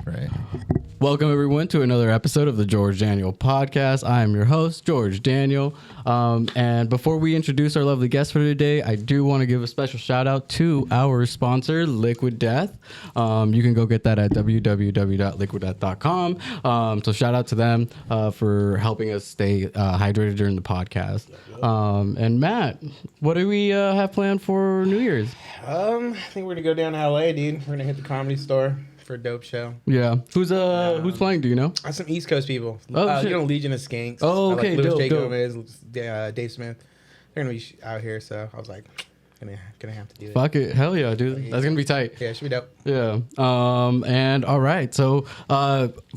Right. Welcome, everyone, to another episode of the George.Daniel podcast. I am your host, George.Daniel. And before we introduce our lovely guest for today, I do want to give a special shout out to our sponsor, Liquid Death. You can go get that at www.liquiddeath.com. So shout out to them for helping us stay hydrated during the podcast. And Matt, what do we have planned for New Year's? I think we're gonna go down to LA, dude. We're gonna hit the Comedy Store for a dope show. Yeah. Who's playing? Do you know? Some East Coast people. Oh, you know, Legion of Skanks. Oh, okay. Louis Dope, J. dope. Gomez, Dave Smith. They're gonna be out here, so I was like, gonna have to do it. Fuck it. Hell yeah, dude. That's gonna be tight. Yeah, it should be dope. Yeah. And all right. So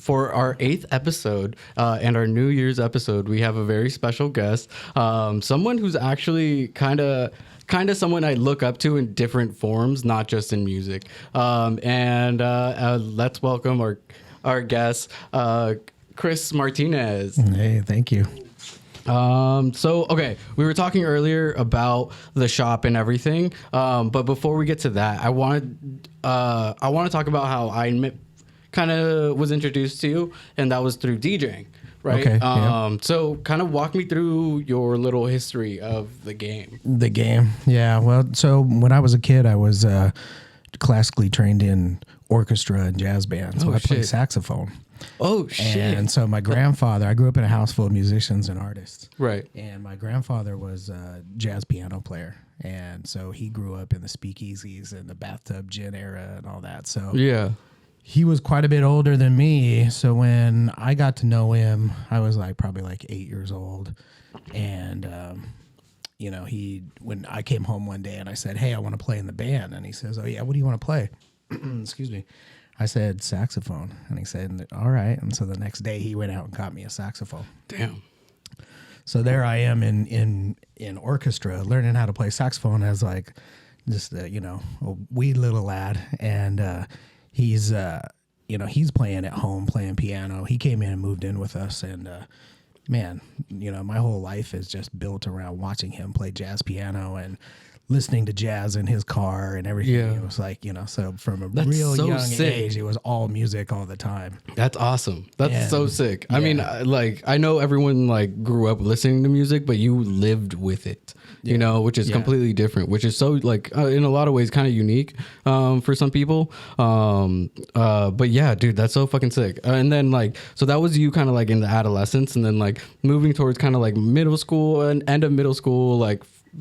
for our 8th episode and our New Year's episode, we have a very special guest. Someone who's actually kind of someone I look up to in different forms, not just in music. Let's welcome our guest, Chris Martinez. Hey, thank you. Okay, we were talking earlier about the shop and everything. But before we get to that, I want to talk about how I kind of was introduced to you, and that was through DJing. Right. Okay, yeah. So kind of walk me through your little history of the game. The game. Yeah. Well, so when I was a kid, I was classically trained in orchestra and jazz bands. So I played saxophone. Oh, shit. And so my grandfather, I grew up in a house full of musicians and artists. Right. And my grandfather was a jazz piano player. And so he grew up in the speakeasies and the bathtub gin era and all that. So Yeah. he was quite a bit older than me. So when I got to know him, I was probably 8 years old. And, when I came home one day and I said, hey, I want to play in the band. And he says, oh yeah, what do you want to play? Excuse me. I said, saxophone. And he said, all right. And so the next day he went out and got me a saxophone. Damn. So there I am in orchestra learning how to play saxophone as just a wee little lad. And, he's playing at home, playing piano. He came in and moved in with us, and man, my whole life is just built around watching him play jazz piano and listening to jazz in his car and everything. Yeah. It was so from a real so young sick. age, it was all music all the time. That's awesome. That's so sick. Yeah. I mean, I know everyone grew up listening to music, but you lived with it, which is completely different, which is so in a lot of ways kind of unique for some people. But yeah, dude, that's so fucking sick. And then so that was you kind of in the adolescence, and then moving towards kind of middle school and end of middle school,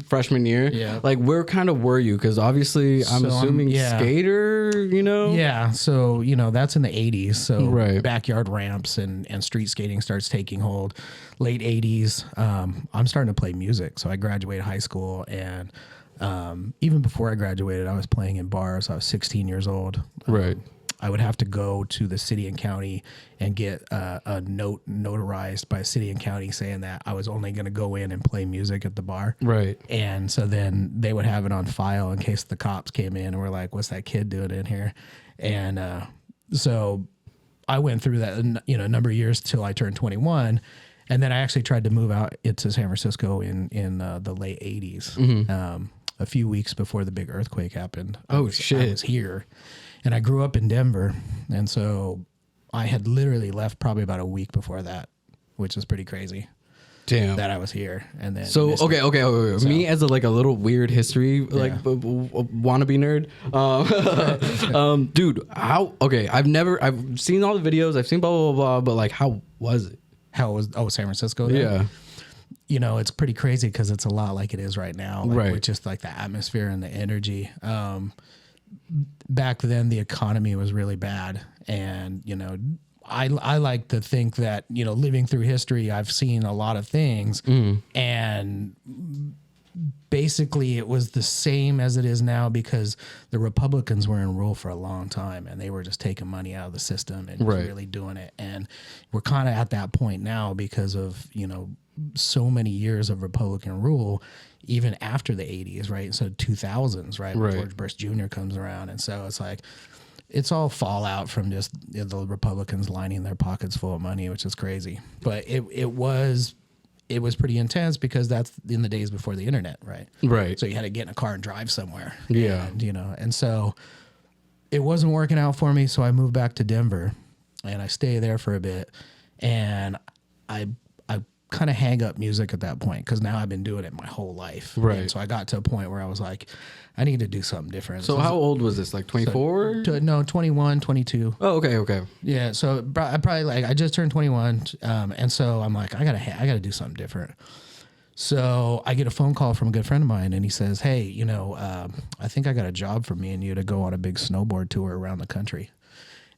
freshman year. Yeah. Where kind of were you? Because obviously I'm assuming skater, Yeah. So, that's in the 80s. So Right. backyard ramps and street skating starts taking hold. Late 80s, I'm starting to play music. So I graduated high school, and even before I graduated, I was playing in bars. I was 16 years old. Right. I would have to go to the city and county and get a note notarized by city and county saying that I was only going to go in and play music at the bar. Right. And so then they would have it on file in case the cops came in and were like, what's that kid doing in here? And so I went through that, a number of years till I turned 21. And then I actually tried to move out into San Francisco in the late 80s. Mm-hmm. A few weeks before the big earthquake happened. I was here. And I grew up in Denver, and so I had literally left probably about a week before that, which is pretty crazy. Damn. That I was here, and then Okay. So, me as a little weird history wannabe nerd, dude. I've seen all the videos, I've seen blah blah blah, but how was it? How was San Francisco? There? Yeah. It's pretty crazy because it's a lot like it is right now, right? With just the atmosphere and the energy. Back then, the economy was really bad, and I like to think that living through history, I've seen a lot of things, and basically it was the same as it is now because the Republicans were in rule for a long time, and they were just taking money out of the system and really doing it. And we're kind of at that point now because of so many years of Republican rule, even after the 80s, right? So 2000s, right? When George Bush Jr. comes around. And so it's all fallout from just the Republicans lining their pockets full of money, which is crazy. But it was pretty intense because that's in the days before the internet, right? Right. So you had to get in a car and drive somewhere. Yeah. And so it wasn't working out for me. So I moved back to Denver and I stayed there for a bit. And I kind of hang up music at that point because now I've been doing it my whole life. Right. And so I got to a point where I was like, I need to do something different. So how old was this? Like 24? No, 21, 22. Oh, okay. Yeah. So I probably like, I just turned 21. And so I'm like, I gotta do something different. So I get a phone call from a good friend of mine and he says, hey, you know, I think I got a job for me and you to go on a big snowboard tour around the country.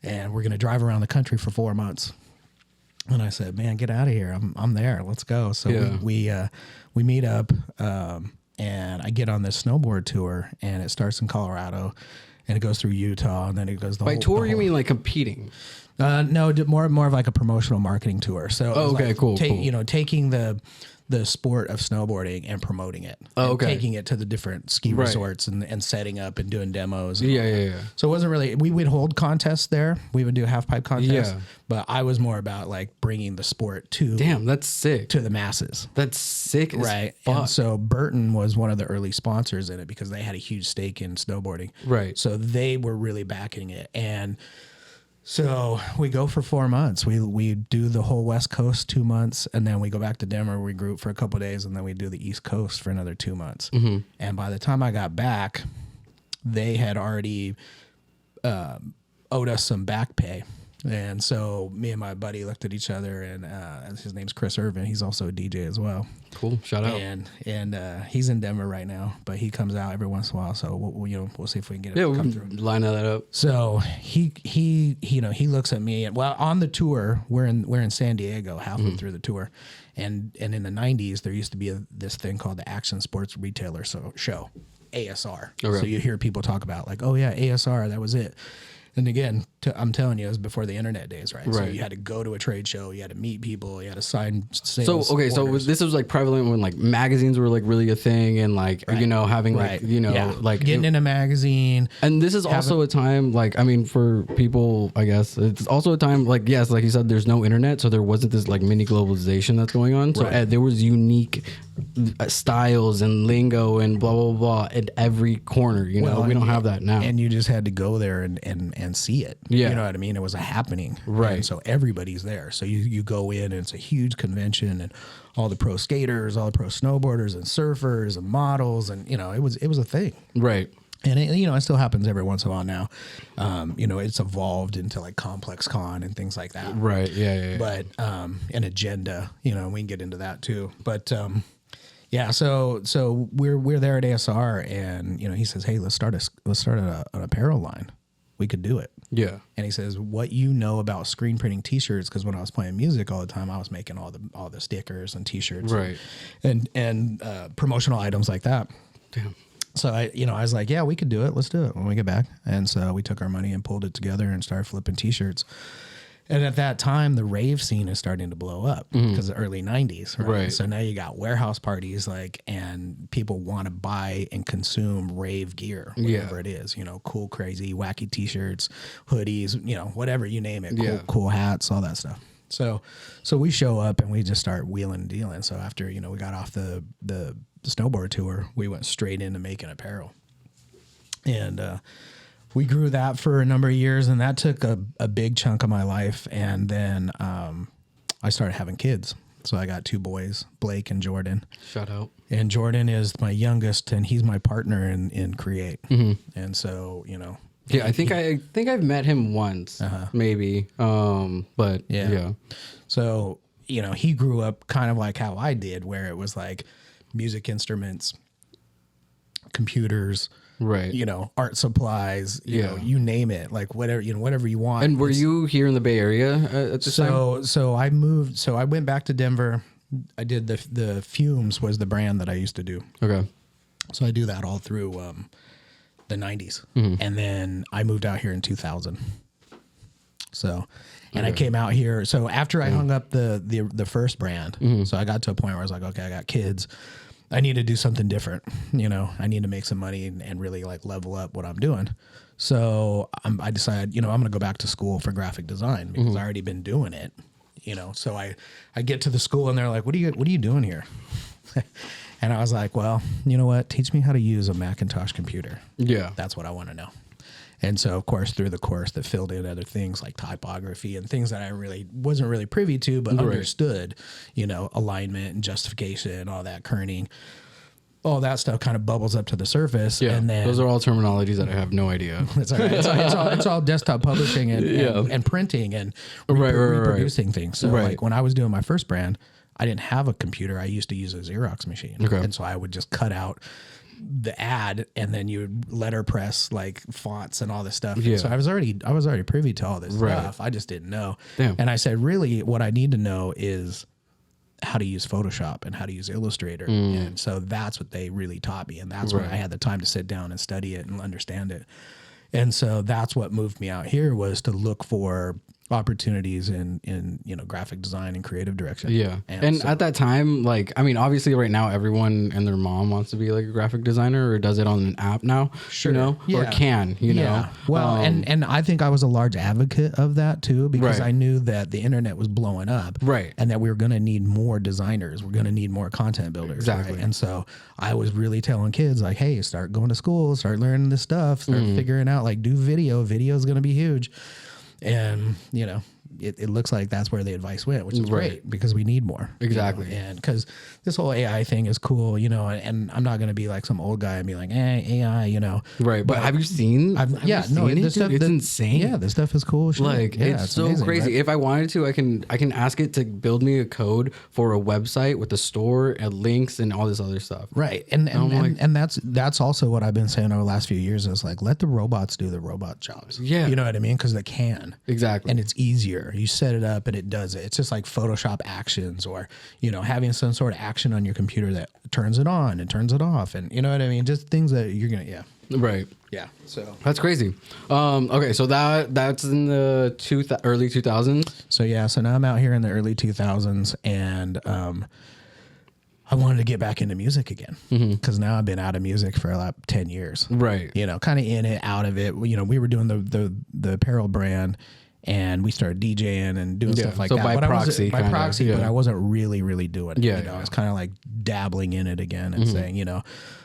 And we're going to drive around the country for 4 months. And I said, man, get out of here. I'm there. Let's go. So we meet up, and I get on this snowboard tour and it starts in Colorado and it goes through Utah and then it goes By tour, you mean like competing? No, more of like a promotional marketing tour. So cool. You know, taking the sport of snowboarding and promoting it. Oh, and okay. taking it to the different ski resorts and setting up and doing demos. Yeah. So it wasn't really, we would hold contests there. We would do half pipe contests. Yeah. But I was more about like bringing the sport to That's sick. to the masses. That's sick. Right. Fuck. And so Burton was one of the early sponsors in it because they had a huge stake in snowboarding. Right. So they were really backing it. And so we go for 4 months. We do the whole West Coast 2 months, and then we go back to Denver. We group for a couple of days, and then we do the East Coast for another 2 months. Mm-hmm. And by the time I got back, they had already owed us some back pay. And so me and my buddy looked at each other, and his name's Chris Irvin. He's also a DJ as well. Cool. Shout out. And he's in Denver right now, but he comes out every once in a while. So we'll see if we can get him to come through. Line that up. So he looks at me, and well, on the tour, we're in San Diego halfway through the tour, and in the 90s there used to be this thing called the Action Sports Retailer Show, ASR. Okay. So you hear people talk about like, oh yeah, ASR, that was it. And again, I'm telling you, it was before the internet days, right? So you had to go to a trade show, you had to meet people, you had to sign sales orders. So this was like prevalent when like magazines were like really a thing, and like you know having like like getting in a magazine. And this is also a time like, I mean, for people, I guess it's also a time like, yes, like you said, there's no internet, so there wasn't this like mini globalization that's going on. So there was unique styles and lingo and blah blah blah at every corner. You know, we don't have that now. And you just had to go there and see it. Yeah. You know what I mean? It was a happening. Right. And so everybody's there. So you go in and it's a huge convention and all the pro skaters, all the pro snowboarders and surfers and models, and you know, it was a thing. Right. And it still happens every once in a while now. You know, it's evolved into like Complex Con and things like that. Right. Yeah. But an agenda, you know, we can get into that too. But yeah, so we're there at ASR, and you know, he says, hey, let's start an apparel line. We could do it. Yeah. And he says, what you know about screen printing T-shirts, because when I was playing music all the time, I was making all the stickers and T-shirts, right, and promotional items like that. Damn. So I was like, yeah, we could do it. Let's do it when we get back. And so we took our money and pulled it together and started flipping T-shirts. And at that time, the rave scene is starting to blow up because the early 90s. Right? So now you got warehouse parties, and people want to buy and consume rave gear, whatever it is, you know, cool, crazy, wacky T-shirts, hoodies, you know, whatever, you name it, cool hats, all that stuff. So we show up and we just start wheeling and dealing. So after, you know, we got off the snowboard tour, we went straight into making apparel. And, we grew that for a number of years, and that took a big chunk of my life. And then I started having kids. So I got 2 boys, Blake and Jordan. Shout out. And Jordan is my youngest, and he's my partner in Create. Mm-hmm. And so, you know. Yeah, I think I've met him once, maybe. But yeah. So, you know, he grew up kind of like how I did, where it was like music instruments, computers, right, you know, art supplies, you know, you name it, like whatever you want. And were you here in the Bay Area at the time? So I moved. So I went back to Denver. I did the Fumes was the brand that I used to do. Okay. So I do that all through the 90s, and then I moved out here in 2000. So, and I came out here. So after I hung up the first brand, so I got to a point where I was like, okay, I got kids. I need to do something different. You know, I need to make some money and really like level up what I'm doing. So I decided, you know, I'm going to go back to school for graphic design because I already been doing it, you know. So I get to the school and they're like, what are you doing here? And I was like, well, you know what? Teach me how to use a Macintosh computer. Yeah. That's what I want to know. And so, of course, through the course that filled in other things like typography and things that I wasn't really privy to, but understood, you know, alignment and justification, all that kerning, all that stuff kind of bubbles up to the surface. Yeah, and then those are all terminologies that I have no idea. it's all right. It's all desktop publishing and printing and reproducing things. So like when I was doing my first brand, I didn't have a computer. I used to use a Xerox machine. And so I would just cut out the ad and then you would letterpress like fonts and all this stuff. So I was already privy to all this stuff. I just didn't know. And I said, really what I need to know is how to use Photoshop and how to use Illustrator. And so that's what they really taught me. And that's when I had the time to sit down and study it and understand it. And so that's what moved me out here, was to look for opportunities in you know, graphic design and creative direction. And at that time, like, I mean, obviously right now everyone and their mom wants to be like a graphic designer or does it on an app now, you know, or can, you know. Well, and I think I was a large advocate of that too, because I knew that the internet was blowing up, and that we were going to need more designers, we're going to need more content builders, and so I was really telling kids like, hey, start going to school, start learning this stuff, start figuring out, like, do video is going to be huge. And, you know, it looks like that's where the advice went, which is great because we need more. Exactly. You know? And because this whole AI thing is cool, you know, and I'm not going to be like some old guy and be like, AI, you know. Right. But have you seen? This stuff, it's insane. Yeah, this stuff is cool. Shit. Like, it's so amazing, crazy. Right? If I wanted to, I can ask it to build me a code for a website with a store and links and all this other stuff. Right. And that's also what I've been saying over the last few years is like, let the robots do the robot jobs. Yeah. You know what I mean? Because they can. Exactly. And it's easier. You set it up and it does it. It's just like Photoshop actions, or, you know, having some sort of action on your computer that turns it on and turns it off. And you know what I mean? Just things that you're going to, Right. Yeah. So that's crazy. Okay. So that's in the early 2000s. So now I'm out here in the early 2000s and, I wanted to get back into music again because now I've been out of music for like 10 years. Right. You know, kind of in it, out of it. You know, we were doing the apparel brand and we started DJing and doing stuff like that. By proxy, but I wasn't really doing it. Yeah. You know, I was kind of like dabbling in it again and saying, you know,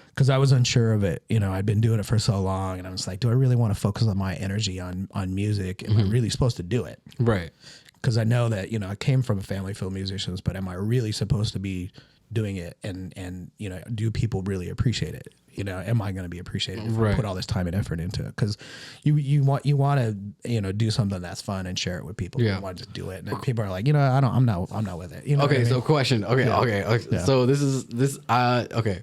because I was unsure of it. You know, I'd been doing it for so long and I was like, do I really want to focus on my energy on music? Am I really supposed to do it? Right. Because I know that, you know, I came from a family full of musicians, but am I really supposed to be doing it and you know, do people really appreciate it? You know, am I going to be appreciated if I put all this time and effort into it? Because you want to, you know, do something that's fun and share it with people. You want to just do it, and people are like, you know, I'm not with it. You know okay, so question. Okay. So okay.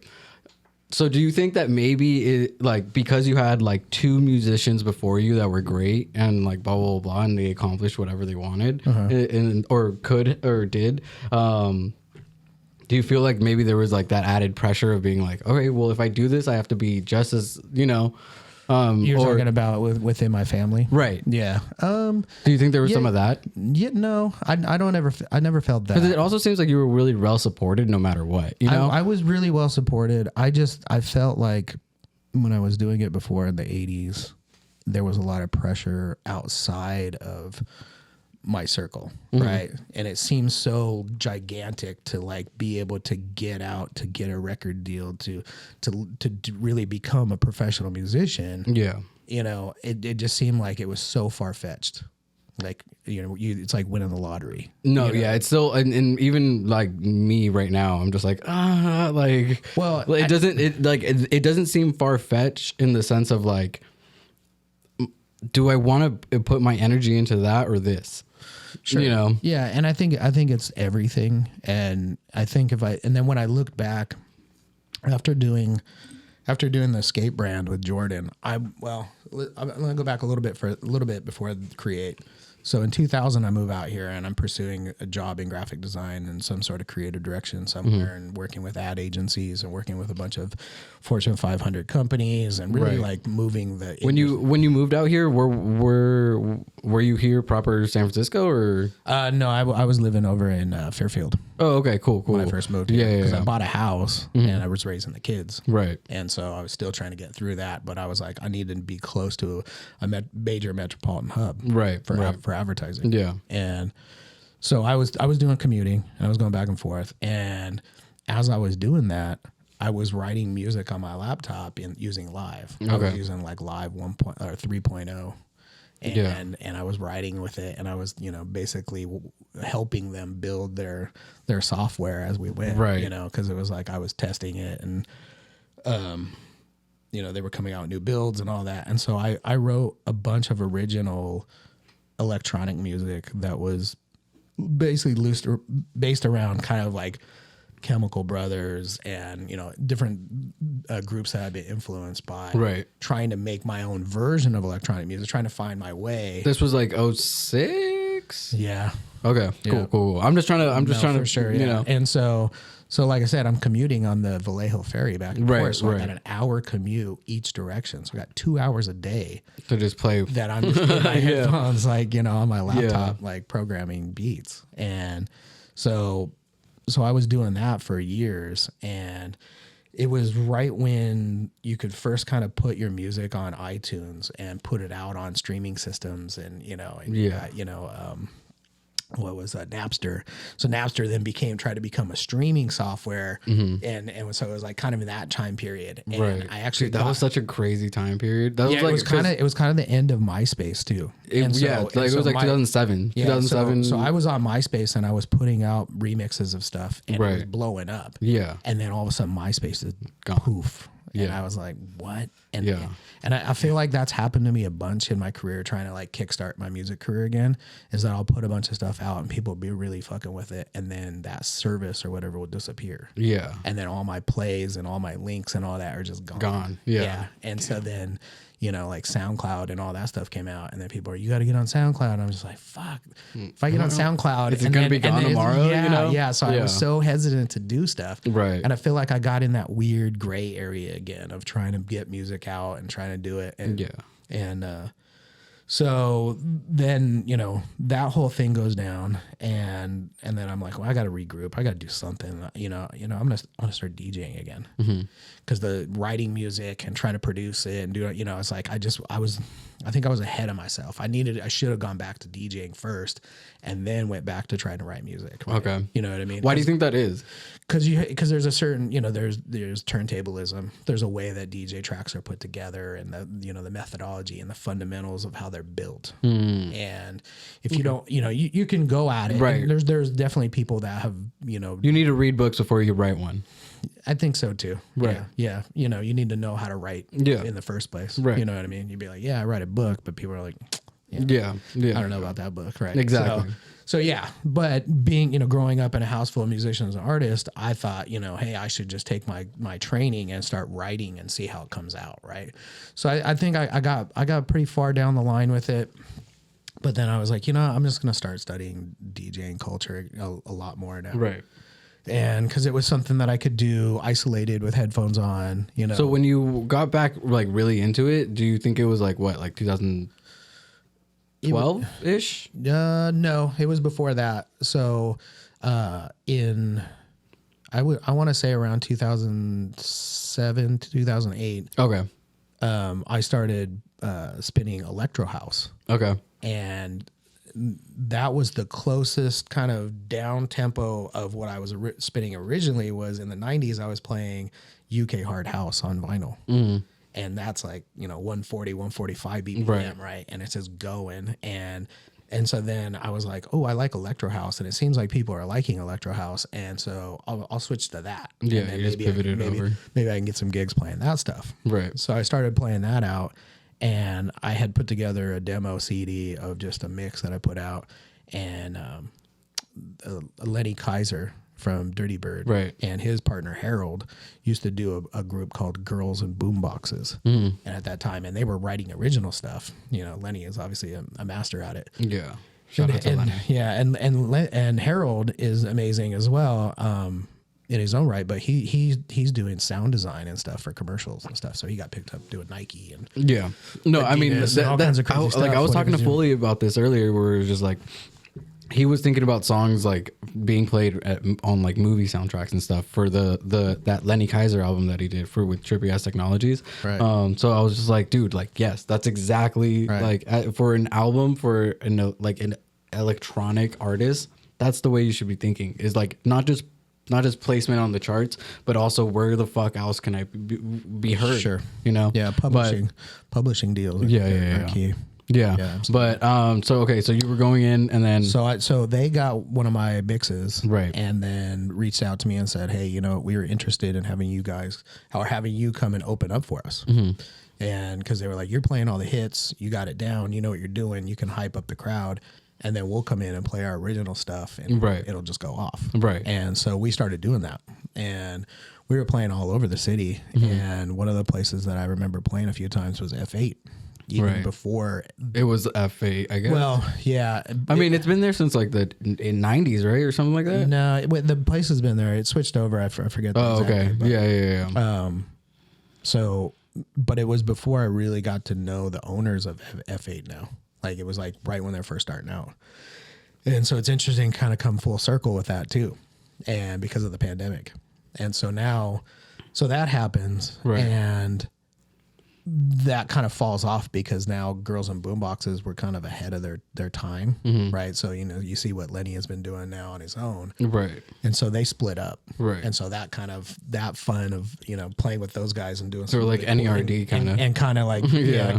So do you think that maybe like because you had like two musicians before you that were great and like blah blah blah and they accomplished whatever they wanted or could or did, do you feel like maybe there was like that added pressure of being like, okay, well, if I do this, I have to be just as, you know, you're talking about within my family, right? Yeah. Do you think there was some of that? Yeah, no, I never felt that. Because it also seems like you were really well supported no matter what. You know, I was really well supported. I felt like when I was doing it before in the 80s, there was a lot of pressure outside of my circle, right? And it seems so gigantic to like be able to get out, to get a record deal, to really become a professional musician. Yeah. You know, it just seemed like it was so far fetched. Like, you know, it's like winning the lottery. No, you know? Yeah, it's still, and even like me right now, I'm just like, like, well, it doesn't seem far fetched in the sense of like, do I want to put my energy into that or this? Sure. You know? Yeah. And I think it's everything. And I think and then when I looked back after doing the skate brand with Jordan, I'm going to go back a little bit before Create. So in 2000, I move out here and I'm pursuing a job in graphic design and some sort of creative direction somewhere and working with ad agencies and working with a bunch of Fortune 500 companies and really like moving the When you moved out here, were you here proper San Francisco or? No, I was living over in Fairfield. Oh, okay, cool. When I first moved here. Because I bought a house and I was raising the kids. Right. And so I was still trying to get through that, but I was like, I needed to be close to a major metropolitan hub. Right. For advertising. Yeah. And so I was doing commuting and I was going back and forth. And as I was doing that, I was writing music on my laptop using Live. I was using like Live 3.0. And I was writing with it, and I was, basically helping them build their software as we went, right? Because it was like I was testing it, and they were coming out with new builds and all that, and so I wrote a bunch of original electronic music that was basically based around kind of like Chemical Brothers and different groups that I've been influenced by, right? Trying to make my own version of electronic music, trying to find my way. This was like 06? Yeah. Okay. Cool. I'm just trying to for sure, And so like I said, I'm commuting on the Vallejo ferry back and forth. So I got an hour commute each direction. So I got 2 hours a day to just play that I'm just in my headphones, like, on my laptop, like programming beats. And so I was doing that for years, and it was right when you could first kind of put your music on iTunes and put it out on streaming systems, and what was Napster. So Napster then tried to become a streaming software, and so it was like kind of in that time period. And right. I actually that was such a crazy time period. That was like, it was kind of the end of MySpace too. It was like 2007. Yeah, 2007. So I was on MySpace, and I was putting out remixes of stuff, and it was blowing up. Yeah. And then all of a sudden MySpace is gone. Poof. Yeah. And I was like, what? And I feel like that's happened to me a bunch in my career, trying to like kickstart my music career again, is that I'll put a bunch of stuff out and people will be really fucking with it. And then that service or whatever will disappear. Yeah. And then all my plays and all my links and all that are just gone. Gone. Yeah. And so then, like SoundCloud and all that stuff came out, and then people are, you got to get on SoundCloud. And I'm just like, fuck. If I get on SoundCloud, is it going to be gone tomorrow? Yeah. So I was so hesitant to do stuff. Right. And I feel like I got in that weird gray area again of trying to get music out and trying to do it. And, so then, that whole thing goes down, and then I'm like, well, I got to regroup. I got to do something. I'm gonna start DJing again, because the writing music and trying to produce it and do it, it's like I think I was ahead of myself. I should have gone back to DJing first, and then went back to trying to write music. Right? Okay, you know what I mean? Why do you think that is? Because there's a certain, there's turntablism. There's a way that DJ tracks are put together, and the methodology and the fundamentals of how they're built. And if you don't, you can go at it. Right. There's definitely people that have, you need to read books before you write one. I think so too. Right. Yeah. You need to know how to write in the first place. Right. You know what I mean? You'd be like, yeah, I write a book, but people are like, yeah. I don't know about that book. Right. Exactly. So yeah, but being, growing up in a house full of musicians and artists, I thought, hey, I should just take my training and start writing and see how it comes out. Right. So I think I got pretty far down the line with it, but then I was like, I'm just going to start studying DJing culture a lot more now. Right. And because it was something that I could do isolated with headphones on, So when you got back like really into it, do you think it was like what, like 2012-ish? No, it was before that. So I want to say around 2007 to 2008. Okay. I started spinning electro house. Okay. And that was the closest kind of down tempo of what I was spinning originally. Was in the 90s, I was playing UK hard house on vinyl. And that's like, 140, 145 BPM, right? And it's just going. And so then I was like, oh, I like electro house, and it seems like people are liking electro house. And so I'll switch to that. Yeah, and then you just pivoted over. Maybe I can get some gigs playing that stuff. Right. So I started playing that out. And I had put together a demo CD of just a mix that I put out, and Lenny Kaiser from Dirty Bird, right, and his partner Harold used to do a group called Girls and Boomboxes, and at that time, and they were writing original stuff. Lenny is obviously a master at it. Yeah, shout out to Lenny. Yeah, and Harold is amazing as well. In his own right, but he's doing sound design and stuff for commercials and stuff. So he got picked up doing Nike and I mean, all kinds of crazy stuff. Like I was talking to Foley about this earlier, where it was just like he was thinking about songs like being played on like movie soundtracks and stuff for that Lenny Kaiser album that he did with Trippy Ass Technologies. Right. So I was just like, dude, like yes, that's exactly like for an album for an electronic artist. That's the way you should be thinking. Is like not just not just placement on the charts, but also where the fuck else can I be heard? Sure. You know? Yeah, publishing deals. Are key. Yeah. But so you were going in, and then so they got one of my mixes, right, and then reached out to me and said, hey, we were interested in having you come and open up for us. And because they were like, you're playing all the hits, you got it down, you know what you're doing, you can hype up the crowd, and then we'll come in and play our original stuff, and it'll just go off. Right. And so we started doing that, and we were playing all over the city. And one of the places that I remember playing a few times was F8. Even before it was F8, I guess. Well, yeah. I mean, it's been there since like the in 90s, right, or something like that. No, the place has been there. It switched over. I forget. Okay. But, yeah. So, but it was before I really got to know the owners of F8. Now, like it was like right when they're first starting out, and so it's interesting, kind of come full circle with that too, and because of the pandemic, and so now, so that happens, and that kind of falls off because now Girls and Boomboxes were kind of ahead of their time, right? So, you see what Lenny has been doing now on his own. Right. And so they split up. Right. And so that fun of, playing with those guys and doing something like NERD kind of. And kind of like,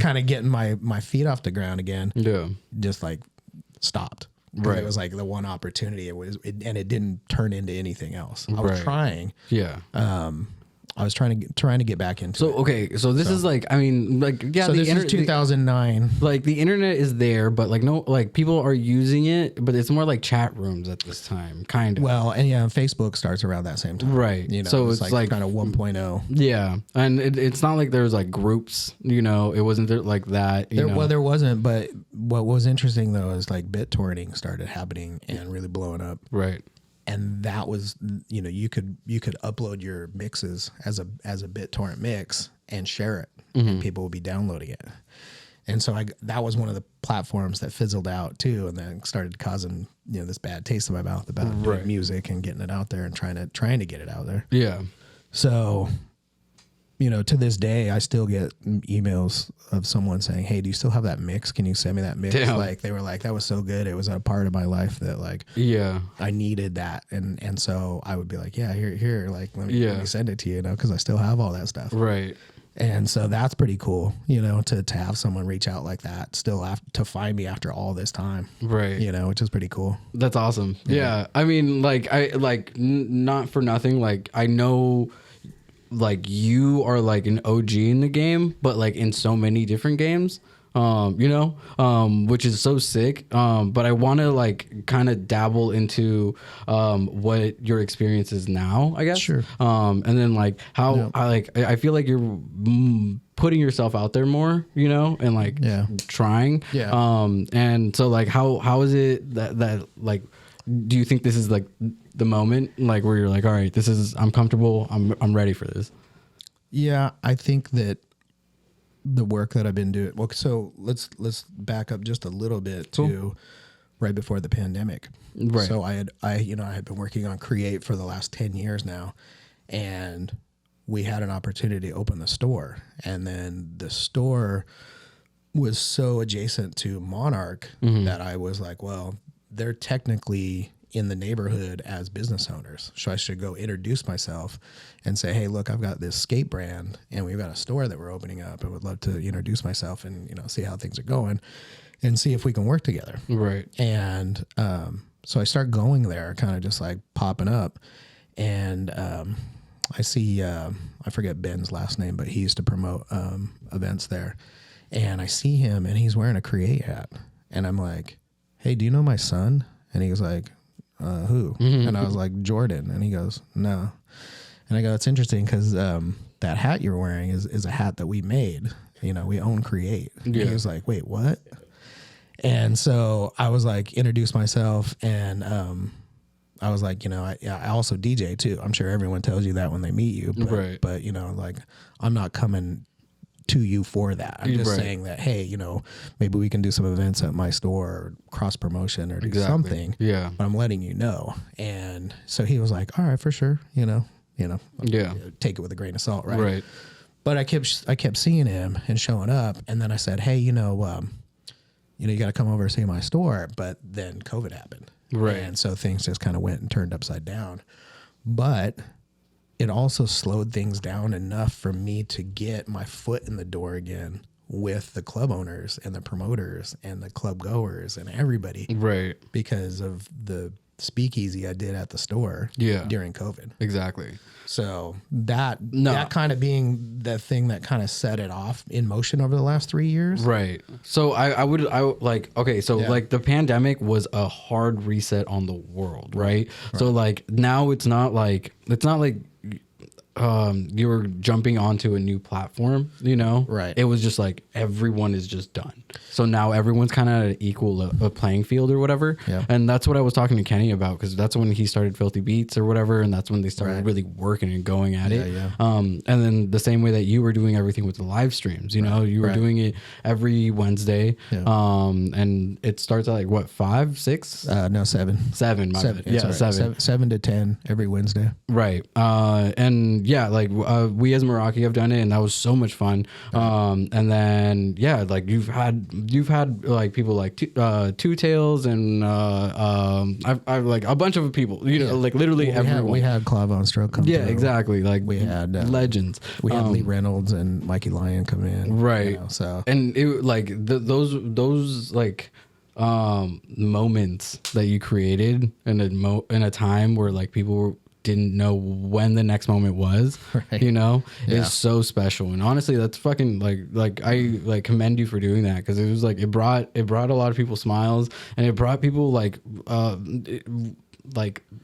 kind of getting my feet off the ground again. Yeah. Just like stopped. Right. It was like the one opportunity and it didn't turn into anything else. I was trying. Yeah. I was trying to get back into it. So this is like, I mean, like, yeah. So this is 2009. Like the internet is there, but like no, like people are using it, but it's more like chat rooms at this time, kind of. Well, and Facebook starts around that same time, right? So it's like kind of 1.0. Yeah, and it's not like there was like groups, it wasn't there like that. Well, there wasn't, but what was interesting though is like BitTorrenting started happening and really blowing up, right? And that was, you could upload your mixes as a BitTorrent mix and share it, and people would be downloading it. And so that was one of the platforms that fizzled out too, and then started causing this bad taste in my mouth about doing music and getting it out there and trying to get it out there. Yeah. So, to this day, I still get emails of someone saying, hey, do you still have that mix? Can you send me that mix? Damn. Like, they were like, that was so good. It was a part of my life that, like, I needed that. And so I would be like, yeah, here, like, let me send it to you, because I still have all that stuff. Right. And so that's pretty cool, to have someone reach out like that still to find me after all this time. Right. Which is pretty cool. That's awesome. Yeah. I mean, like, not for nothing. Like, I know, like, you are like an OG in the game, but like in so many different games, which is so sick. But I want to like kind of dabble into what your experience is now, I guess. Sure. And then like how I feel like you're putting yourself out there more, and like trying. Yeah. And so like how is it that like, do you think this is like the moment like where you're like, all right, I'm comfortable, I'm ready for this? Yeah, I think that the work that I've been doing. Well, so let's back up just a little bit to right before the pandemic. Right. So I had been working on Create for the last 10 years now, and we had an opportunity to open the store, and then the store was so adjacent to Monarch that I was like, well, they're technically in the neighborhood as business owners, so I should go introduce myself and say, hey, look, I've got this skate brand and we've got a store that we're opening up. I would love to introduce myself and see how things are going and see if we can work together. Right. And so I start going there, kind of just like popping up, and I see I forget Ben's last name, but he used to promote events there, and I see him and he's wearing a Create hat, and I'm like, hey, do you know my son? And he was like, who? And I was like, Jordan. And he goes, no. And I go, it's interesting because that hat you're wearing is a hat that we made. We own Create. And he was like, wait, what? And so I was like, introduce myself, and I was like, I also DJ too. I'm sure everyone tells you that when they meet you, but like, I'm not coming to you for that. I'm just saying that, hey, maybe we can do some events at my store or cross promotion or do something. Yeah. But I'm letting you know. And so he was like, all right, for sure. Take it with a grain of salt. Right. Right. But I kept seeing him and showing up. And then I said, hey, you got to come over and see my store. But then COVID happened. Right. And so things just kind of went and turned upside down. but it also slowed things down enough for me to get my foot in the door again with the club owners and the promoters and the club goers and everybody. Right. Because of the speakeasy I did at the store during COVID. Exactly. So that kind of being the thing that kind of set it off in motion over the last 3 years. Right. So I would like, okay, so like the pandemic was a hard reset on the world, right? So like now it's not like you're jumping onto a new platform, you know? Right. It was just like everyone is just done. So now everyone's kind of at an equal a playing field or whatever. Yeah. And that's what I was talking to Kenny about, because that's when he started Filthy Beats or whatever. And that's when they started really working and going at it. Yeah. And then the same way that you were doing everything with the live streams, you know, you were doing it every Wednesday. Yeah. And it starts at like what, 5, 6? No, 7. 7. My bad. Yeah, right. 7. 7 to 10 every Wednesday. Right. And yeah, like we as Meraki have done it, and that was so much fun. And then like you've had like people like Two Tails and I've like a bunch of people, you know, like literally everyone. We had Clav on Stroke come through. Exactly. Like we had legends. We had Lee Reynolds and Mikey Lyon come in. Right. You know, so and it like those like moments that you created in a time where like people didn't know when the next moment was, you know, is so special. And honestly, that's fucking like I like commend you for doing that, because it was like it brought a lot of people smiles, and it brought people like the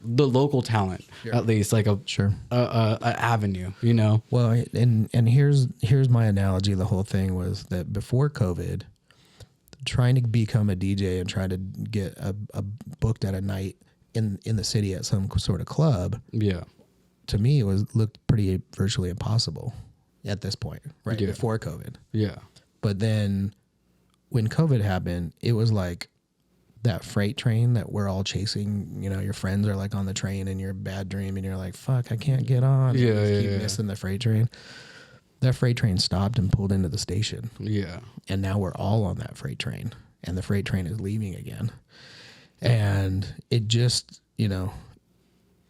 local talent, at least like a avenue, you know. Well, and here's my analogy. The whole thing was that before COVID, trying to become a DJ and try to get a booked at a night in the city at some sort of club, to me it looked pretty virtually impossible at this point, right? Before COVID. But then when COVID happened, it was like that freight train that we're all chasing. You know, your friends are like on the train and you're a bad dream and you're like, fuck, I can't get on. You keep missing the freight train. That freight train stopped and pulled into the station. And now we're all on that freight train, and the freight train is leaving again. And it just, you know,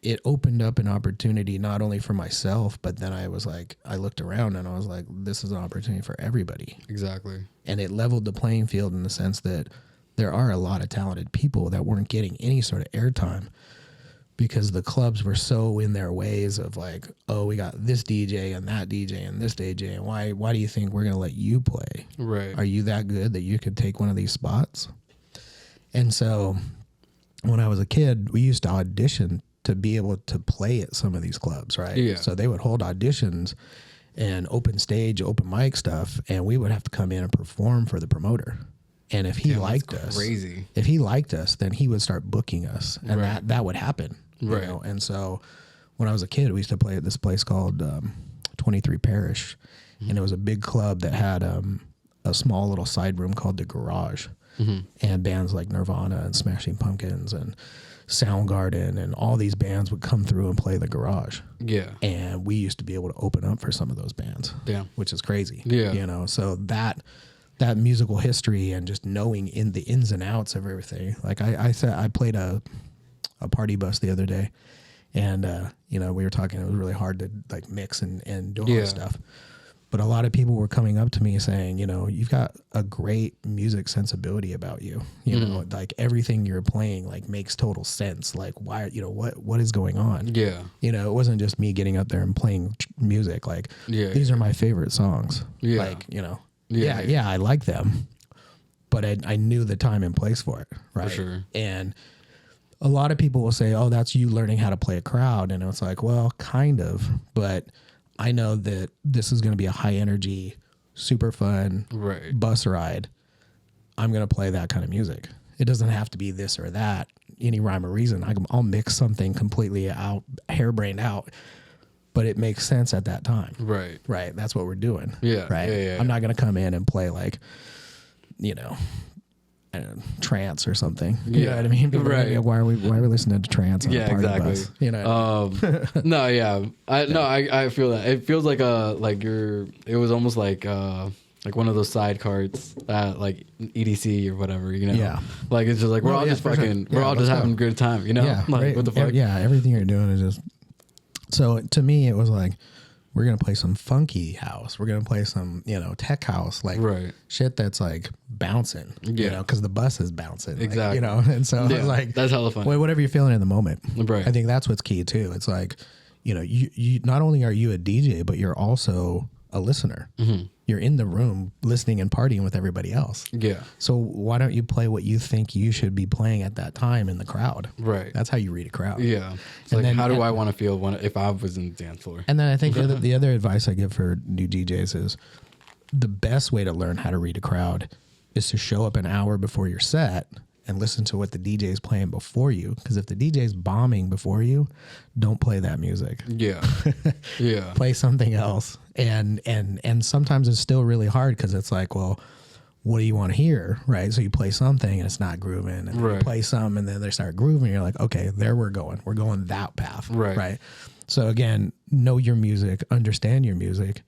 it opened up an opportunity not only for myself, but then I was like, I looked around and I was like, this is an opportunity for everybody. Exactly. And it leveled the playing field in the sense that there are a lot of talented people that weren't getting any sort of airtime because the clubs were so in their ways of like, oh, we got this DJ and that DJ and this DJ, and why do you think we're going to let you play? Right. Are you that good that you could take one of these spots? And so when I was a kid, we used to audition to be able to play at some of these clubs, right? Yeah. So they would hold auditions and open stage, open mic stuff, and we would have to come in and perform for the promoter. And if he liked us, then he would start booking us, and that would happen, you know? And so when I was a kid, we used to play at this place called 23 Parish, and it was a big club that had a small little side room called the Garage. And bands like Nirvana and Smashing Pumpkins and Soundgarden and all these bands would come through and play the Garage. And we used to be able to open up for some of those bands. Which is crazy. You know, so that musical history and just knowing in the ins and outs of everything. Like I said, I played a party bus the other day, and you know, we were talking, it was really hard to like mix and do all this stuff. But a lot of people were coming up to me saying, you know, you've got a great music sensibility about you. You know, like everything you're playing like makes total sense. Like why, you know, what is going on? You know, it wasn't just me getting up there and playing music. Like these are my favorite songs. Like, you know, I like them, but I knew the time and place for it. Right. For sure. And a lot of people will say, oh, that's you learning how to play a crowd. And it's like, well, kind of, but I know that this is going to be a high energy, super fun bus ride. I'm going to play that kind of music. It doesn't have to be this or that, any rhyme or reason. I'll mix something completely out, harebrained out, but it makes sense at that time. Right. That's what we're doing. Right. I'm not going to come in and play like, you know, trance or something. You know what I mean? Why are we listening to trance on a party bus? You know. I feel that. It feels like it was almost like one of those side carts at like EDC or whatever, you know. Yeah. Like it's just like we're all just fucking we're all just having a good time, you know? Yeah. Like what the fuck? Yeah, everything you're doing is just So to me, it was like, we're going to play some funky house. We're going to play some, tech house, like shit that's like bouncing, because the bus is bouncing. Exactly. Like, and so I was like, that's hella fun. Well, whatever you're feeling in the moment. Right. I think that's what's key too. It's like, you not only are you a DJ, but you're also a listener. Mm-hmm. You're in the room listening and partying with everybody else. Yeah. So why don't you play what you think you should be playing at that time in the crowd? Right. That's how you read a crowd. Yeah. It's like, how do I want to feel if I was in the dance floor? And then I think the other advice I give for new DJs is the best way to learn how to read a crowd is to show up an hour before your set and listen to what the DJ is playing before you. Because if the DJ is bombing before you, don't play that music. Yeah. Yeah. Play something else. And sometimes it's still really hard because it's like, well, what do you want to hear? Right. So you play something and it's not grooving. And then you play some and then they start grooving. You're like, okay, there we're going. We're going that path. Right. So again, know your music, understand your music,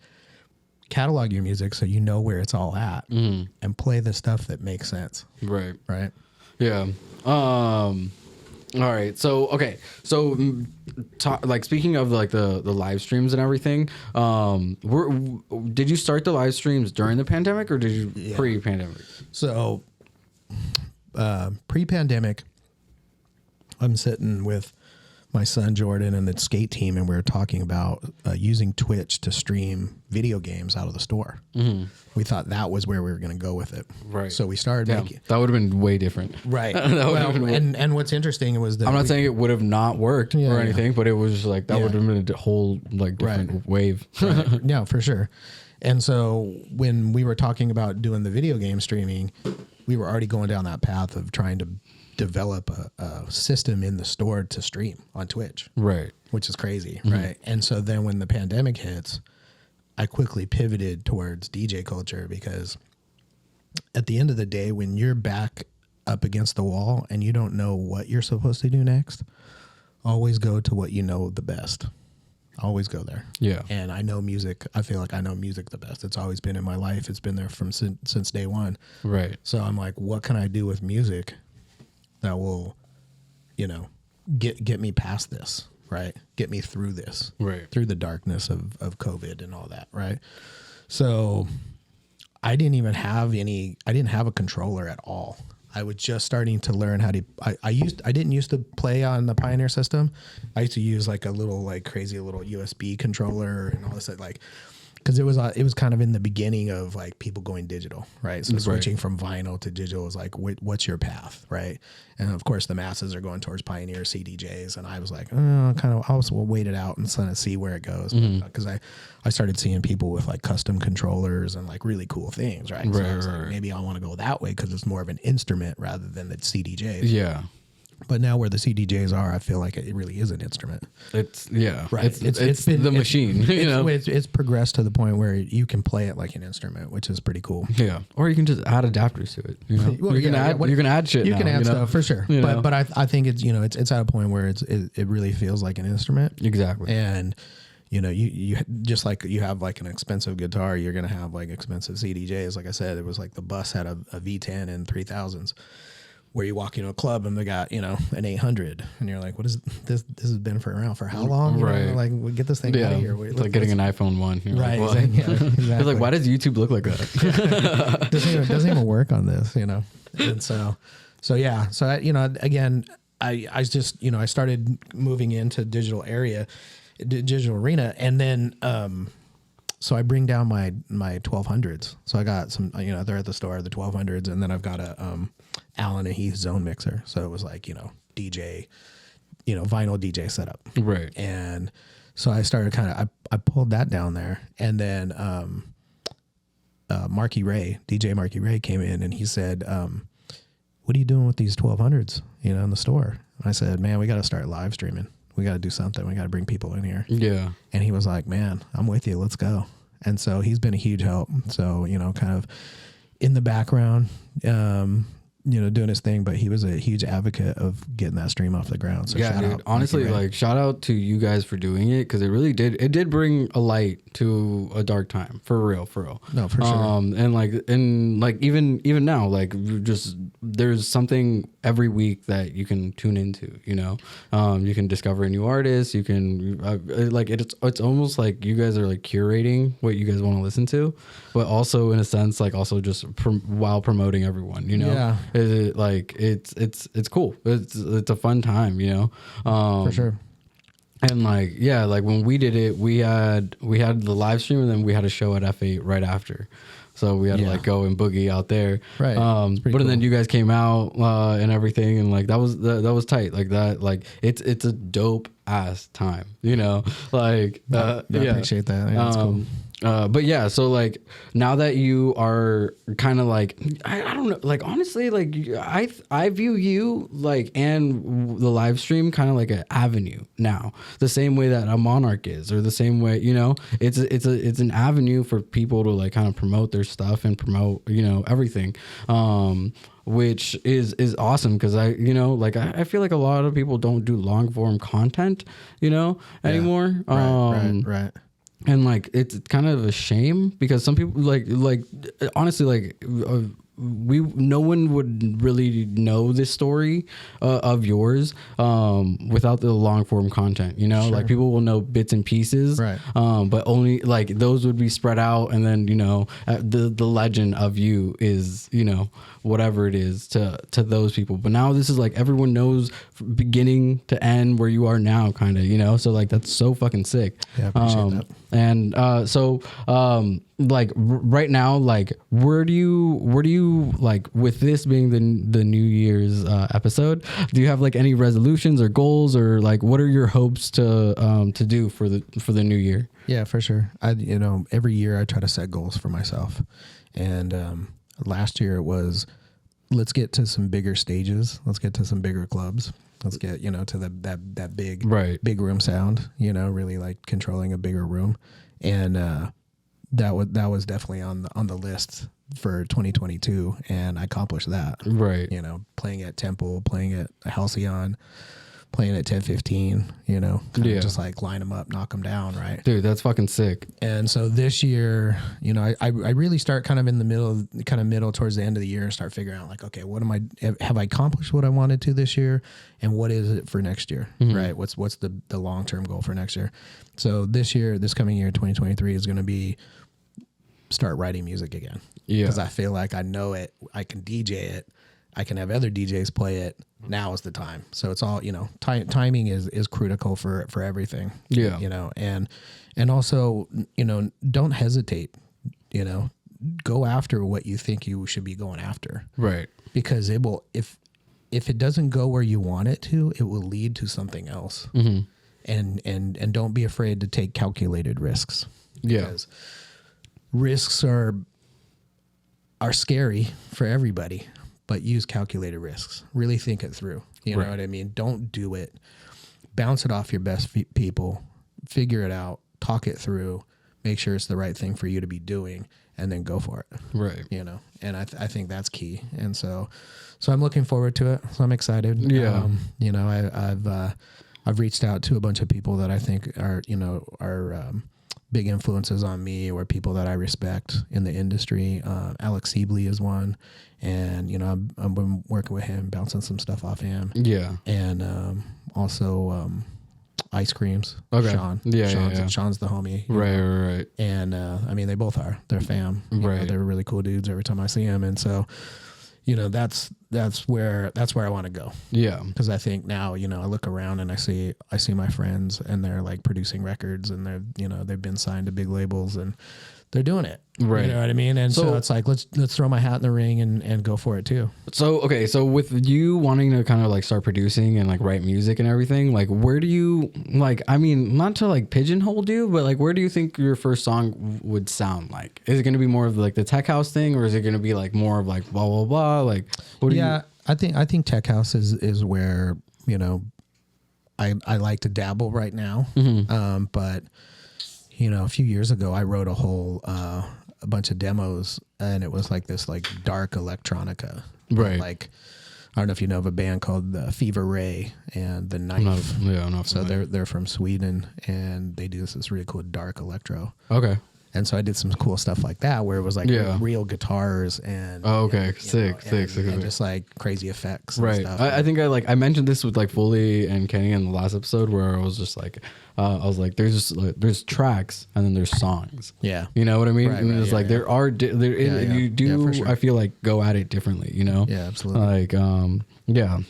catalog your music so you know where it's all at, and play the stuff that makes sense. Right. Right. Yeah. All right. So, okay. So, like, speaking of like the live streams and everything, did you start the live streams during the pandemic or did you pre-pandemic? So, pre-pandemic, I'm sitting with my son Jordan and the skate team, and we were talking about using Twitch to stream video games out of the store. Mm-hmm. We thought that was where we were going to go with it. Right. So we started making. That would have been way different. Right. And what's interesting was that I'm not saying it would have not worked or anything, but it was just like that would have been a whole like different wave. Right. Yeah, for sure. And so when we were talking about doing the video game streaming, we were already going down that path of trying to develop a system in the store to stream on Twitch. Right. Which is crazy. Mm-hmm. Right. And so then when the pandemic hits, I quickly pivoted towards DJ culture because at the end of the day, when you're back up against the wall and you don't know what you're supposed to do next, always go to what you know the best. Always go there. Yeah. And I know music. I feel like I know music the best. It's always been in my life. It's been there since day one. Right. So I'm like, what can I do with music that will, get me past this, right? Get me through this, right? Through the darkness of COVID and all that, right? So I didn't have a controller at all. I was just starting to learn how to, I didn't used to play on the Pioneer system. I used to use like a little, like crazy little USB controller and all this, like, because it was kind of in the beginning of like people going digital, right? So switching from vinyl to digital was like, what's your path, right? And of course, the masses are going towards Pioneer CDJs, and I was like, I'll wait it out and kind of see where it goes, because I started seeing people with like custom controllers and like really cool things, right? So I was like, maybe I want to go that way because it's more of an instrument rather than the CDJs. Yeah. But now where the CDJs are, I feel like it really is an instrument. It's right. It's been the machine. It's progressed to the point where you can play it like an instrument, which is pretty cool. Yeah. Or you can just add adapters to it. Well, you can add shit. You can add stuff for sure. But I think it's at a point where it really feels like an instrument. Exactly. And you just like you have like an expensive guitar, you're gonna have like expensive CDJs. Like I said, it was like the bus had a V10 and 3000s. Where you walk into a club and they got, an 800 and you're like, what is this? This has been around for how long? Right. Like, we get this thing out of here. It's like getting an iPhone 1. Right. Like, exactly. It's like, why does YouTube look like that? doesn't even work on this, And so yeah. So, again, I just, I started moving into digital arena. And then, so I bring down my 1200s. So I got some, they're at the store, the 1200s. And then I've got a, Allen and Heath zone mixer. So it was like, DJ, vinyl DJ setup. Right. And so I started I pulled that down there. And then DJ Marky Ray came in and he said, what are you doing with these 1200s, in the store? And I said, man, we got to start live streaming. We got to do something. We got to bring people in here. Yeah. And he was like, man, I'm with you. Let's go. And so he's been a huge help. So, kind of in the background, doing his thing, but he was a huge advocate of getting that stream off the ground. So yeah, shout dude, out. honestly, like shout out to you guys for doing it, because it did bring a light to a dark time, for real. No, for sure. And like even now, like just there's something every week that you can tune into, you can discover a new artist, you can like it's almost like you guys are like curating what you guys want to listen to, but also in a sense like also just while promoting everyone, Yeah. It's cool. It's a fun time, For sure. And like, yeah, like when we did it, we had the live stream, and then we had a show at F8 right after. So we had to like go and boogie out there. Right. But cool. then you guys came out and everything, and like that was tight. Like that, like it's a dope ass time, like I appreciate that. Yeah, that's cool. But yeah, so like now that you are kind of like, I don't know, like honestly, like I view you like and the live stream kind of like an avenue now, the same way that a Monarch is, or the same way, it's an avenue for people to like kind of promote their stuff and promote, everything. Which is awesome, because I feel like a lot of people don't do long form content, anymore. Right. And like it's kind of a shame, because some people like honestly like no one would really know this story of yours without the long form content, Sure. Like people will know bits and pieces, Right. But only like those would be spread out, and then the legend of you is whatever it is to those people. But now this is like everyone knows from beginning to end where you are now, kind of, so like that's so fucking sick. Yeah, I appreciate that. And like right now, like where do you like, with this being the New Year's episode, do you have like any resolutions or goals, or like what are your hopes to do for the new year? Yeah, for sure. Every year I try to set goals for myself, and last year it was, let's get to some bigger stages, let's get to some bigger clubs, let's get to that big big room sound, really like controlling a bigger room, and that was definitely on the list for 2022, and I accomplished that. Right. Playing at Temple, playing at Halcyon, playing at 1015, just like line them up, knock them down, right? Dude, that's fucking sick. And so this year, I really start kind of in the middle towards the end of the year, and start figuring out like, okay, have I accomplished what I wanted to this year, and what is it for next year, right? What's the long-term goal for next year? So this coming year, 2023 is going to be start writing music again. Yeah. Because I feel like I know it, I can DJ it, I can have other DJs play it. Now is the time. So it's all, timing is critical for everything. Yeah. And also, don't hesitate, go after what you think you should be going after. Right. Because it will, if it doesn't go where you want it to, it will lead to something else. Mm-hmm. And don't be afraid to take calculated risks. Yeah. Because risks are scary for everybody, but use calculated risks. Really think it through. You know what I mean? Don't do it. Bounce it off your best people. Figure it out. Talk it through. Make sure it's the right thing for you to be doing, and then go for it. Right. And I think that's key. And so I'm looking forward to it. So I'm excited. Yeah. I've reached out to a bunch of people that I think are big influences on me, or people that I respect in the industry. Alex Sibley is one, and I've been working with him, bouncing some stuff off him. Yeah, and also Ice Creams. Okay. Sean. Sean's the homie. Right. And they both are. They're fam. Right. They're really cool dudes every time I see them, and so that's where I want to go. Yeah. Because I think now, I look around and I see my friends, and they're like producing records, and they've been signed to big labels, and they're doing it. Right. You know what I mean? And so it's like, let's throw my hat in the ring and go for it too. So, okay. So with you wanting to kind of like start producing and like write music and everything, like where do you not to like pigeonhole you, but like, where do you think your first song would sound like? Is it going to be more of like the tech house thing, or is it going to be like more of like blah, blah, blah? Like, what do you? I think tech house is where, I like to dabble right now. Mm-hmm. But a few years ago, I wrote a whole, a bunch of demos, and it was like this like dark electronica, Right. Like, I don't know if you know of a band called Fever Ray and The Knife. I'm not So familiar. they're from Sweden, and they do this really cool dark electro. Okay. And so I did some cool stuff like that, where it was like real guitars and sick, and just like crazy effects. And Right. stuff. I think I mentioned this with like Foley and Kenny in the last episode, where I was just like, there's tracks and then there's songs. Yeah. You know what I mean? Right, and right, it's yeah, like yeah. you do. For sure. I feel like go at it differently. You know? Yeah, absolutely. Like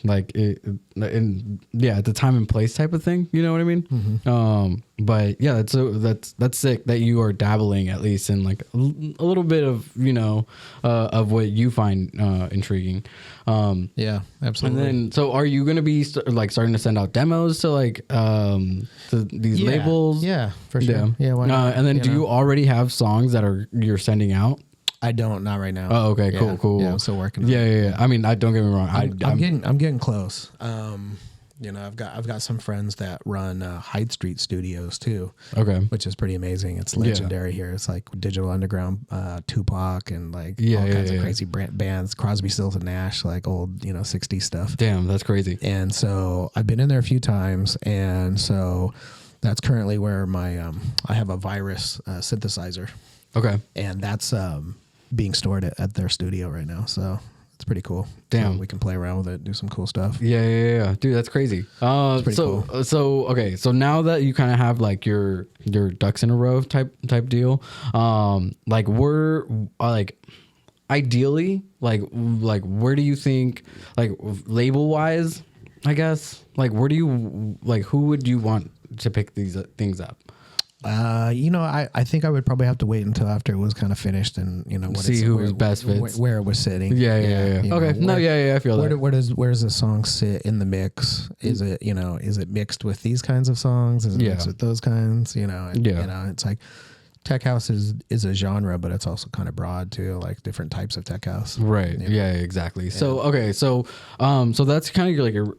like it, and the time and place type of thing. You know what I mean? Mm-hmm. But yeah, that's sick that you are dabbling at least in like a little bit of of what you find intriguing. Yeah, absolutely. And then, so are you going to be starting to send out demos to to these labels? Yeah, for sure. Yeah, why not? And then, do you already have songs that you're sending out? I don't, not right now. Oh, okay, cool. Yeah, I'm still working on it. Yeah. I mean, don't get me wrong. I'm getting close. I've got some friends that run Hyde Street Studios too. Okay. Which is pretty amazing. It's legendary here. It's like Digital Underground, Tupac, and like all kinds of crazy bands. Crosby, Stills and Nash, like old 60s stuff. Damn, that's crazy. And so I've been in there a few times, and so that's currently where my I have a Virus synthesizer. Okay. And that's being stored at their studio right now. So it's pretty cool. Damn. So we can play around with it, do some cool stuff. Yeah. Dude, that's crazy. Cool. So now that you kind of have like your ducks in a row type deal, like we're like ideally like where do you think, like label wise, I guess, like where do you like, who would you want to pick these things up? I think I would probably have to wait until after it was kind of finished and see who was best fits, where it was sitting. Yeah. Okay. I feel that. Where does the song sit in the mix? Is it mixed with these kinds of songs? Is it mixed with those kinds? It's like tech house is a genre, but it's also kind of broad too, like different types of tech house. Right. Yeah, exactly. Yeah. So okay. So that's kind of like your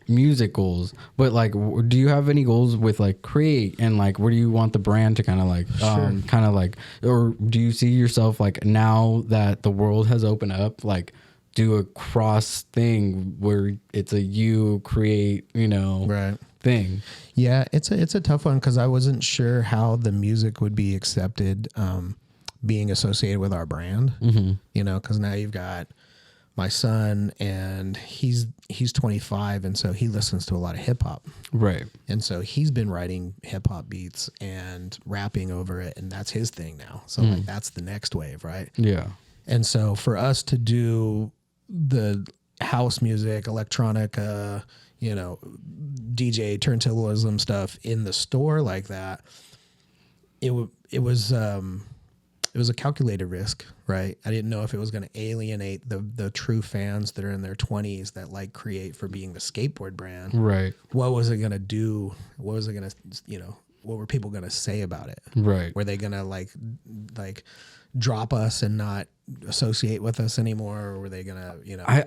music goals, but like do you have any goals with like Create, and like where do you want the brand to kind of like or do you see yourself like, now that the world has opened up, like do a cross thing where it's a you create right thing? Yeah, it's a tough one because I wasn't sure how the music would be accepted being associated with our brand. Because now you've got my son, and he's 25, and so he listens to a lot of hip hop. Right. And so he's been writing hip hop beats and rapping over it, and that's his thing now. So like that's the next wave, right? Yeah. And so for us to do the house music, electronic, DJ turntablism stuff in the store like that, it was a calculated risk, right? I didn't know if it was going to alienate the true fans that are in their 20s that like Create for being the skateboard brand. Right. What was it going to do? What was it going to, what were people going to say about it? Right. Were they going to like drop us and not associate with us anymore? Or were they going to,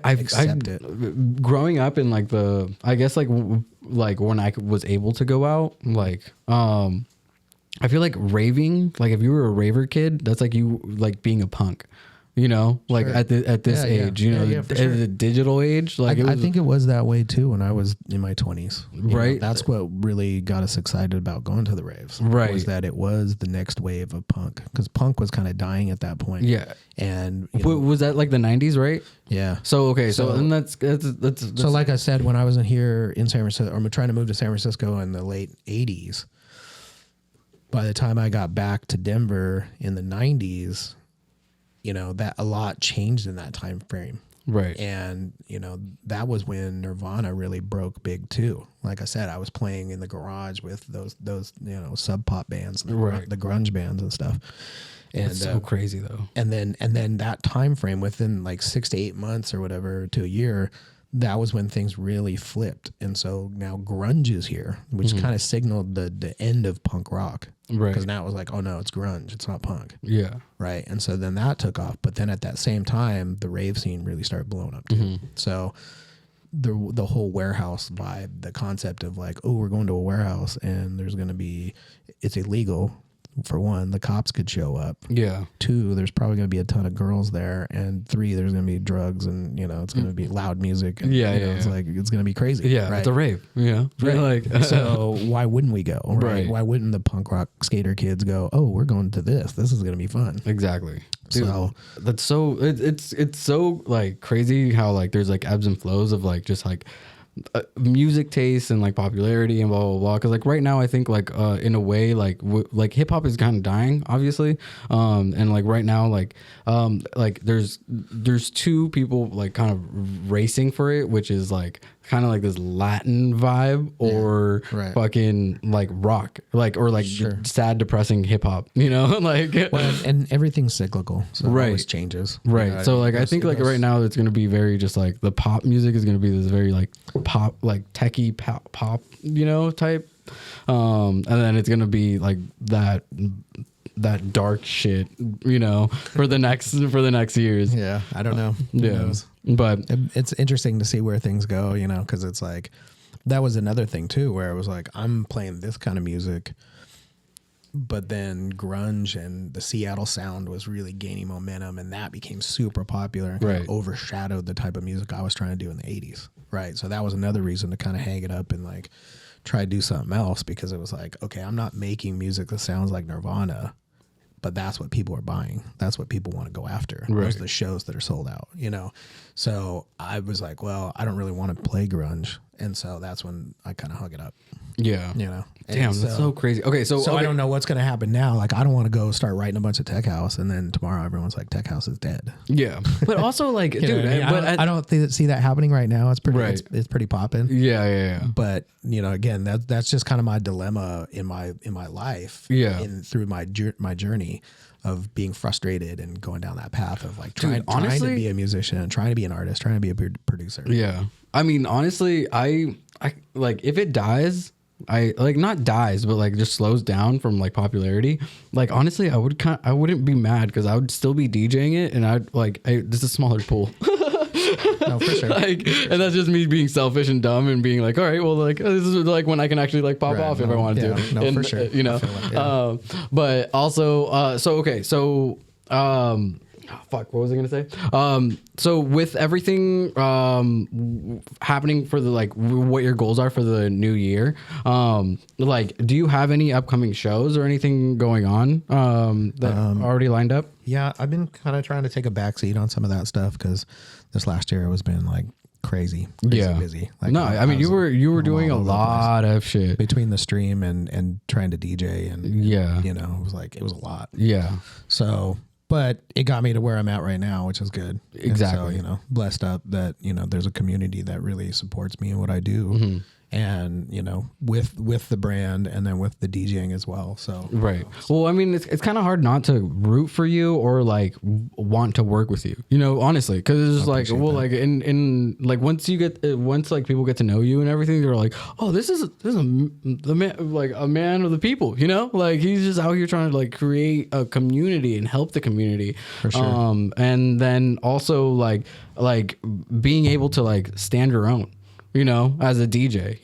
accept it? Growing up in like I guess like when I was able to go out, like, I feel like raving, like if you were a raver kid, that's like you like being a punk, like Sure. at this age, for sure. the digital age. Like I think it was that way too when I was in my 20s. Right. That's what really got us excited about going to the raves. Right. Was that it was the next wave of punk, because punk was kind of dying at that point. Yeah. And was that like the 90s, right? Yeah. So okay, so and that's so like I said, when I was here in San Francisco, or trying to move to San Francisco in the late 80s, by the time I got back to Denver in the 90s, that a lot changed in that time frame. Right. And, that was when Nirvana really broke big too. Like I said, I was playing in the garage with those sub pop bands, and the grunge bands and stuff. And that's so crazy though. And then that time frame within like 6 to 8 months or whatever to a year, that was when things really flipped. And so now grunge is here, which kind of signaled the end of punk rock. Right. Because now it was like, oh no, it's grunge, it's not punk. Yeah. Right. And so then that took off. But then at that same time, the rave scene really started blowing up too. So the whole warehouse vibe, the concept of like, oh, we're going to a warehouse and there's going to be, it's illegal. for one, the cops could show up. Yeah. 2, there's probably going to be a ton of girls there, and 3, there's going to be drugs, and it's going to be loud music. And, it's like it's going to be crazy. Yeah, right? it's a rave. Yeah, Right. like So why wouldn't we go? Right? Why wouldn't the punk rock skater kids go? Oh, we're going to this. This is going to be fun. Exactly. Dude, So that's so it's so like crazy how like there's like ebbs and flows of like just like music taste and like popularity and blah blah blah. Because like right now I think like in a way like like hip hop is kind of dying, obviously, and like right now like there's 2 people like kind of racing for it, which is like kind of like this Latin vibe or fucking like rock, like or like sad depressing hip hop, like and everything's cyclical, so it always changes, right? So like I think like right now it's gonna be very just like the pop music is gonna be this very like pop, like techie pop type, and then it's gonna be like that dark shit, for the next years. Yeah, I don't know. Yeah, but it's interesting to see where things go, because it's like that was another thing too, where it was like I'm playing this kind of music, but then grunge and the Seattle sound was really gaining momentum, and that became super popular and kind of overshadowed the type of music I was trying to do in the 80s. Right. So that was another reason to kind of hang it up and like try to do something else, because it was like, okay, I'm not making music that sounds like Nirvana, but that's what people are buying. That's what people want to go after. Those are the shows that are sold out, So I was like, well, I don't really want to play grunge. And so that's when I kind of hung it up. Yeah. Damn, so, that's so crazy. Okay, so I don't know what's going to happen now. Like, I don't want to go start writing a bunch of tech house, and then tomorrow everyone's like, tech house is dead. Yeah, but also like, dude, I don't see that happening right now. It's pretty, it's pretty popping. Yeah. But again, that's just kind of my dilemma in my life. Yeah, through my journey of being frustrated and going down that path of like trying to be a musician, trying to be an artist, trying to be a producer. Yeah, I mean, honestly, I like if it dies. I like not dies, but like just slows down from like popularity. Like honestly, I wouldn't be mad because I would still be DJing it, and I'd like this is a smaller pool. No, for sure. And that's just me being selfish and dumb and being like, all right, well, like this is like when I can actually like pop off if I wanted to. No, and, for sure. But also, fuck, what was I gonna say? So with everything happening for the like what your goals are for the new year, like do you have any upcoming shows or anything going on that already lined up? Yeah, I've been kind of trying to take a backseat on some of that stuff because this last year has been like crazy busy. Like, no, I mean you were doing a lot of shit between the stream and trying to DJ and it was a lot. Yeah. So. But it got me to where I'm at right now, which is good. Exactly. And so, blessed up that, there's a community that really supports me in what I do. Mm-hmm. And, with the brand and then with the DJing as well. So, right. Well, I mean, it's kind of hard not to root for you or like want to work with you, honestly, because it's just like, well, that. Like in like once like people get to know you and everything, they're like, oh, this is a man, like a man of the people, like he's just out here trying to like create a community and help the community. For sure. And then also like being able to like stand your own. As a DJ,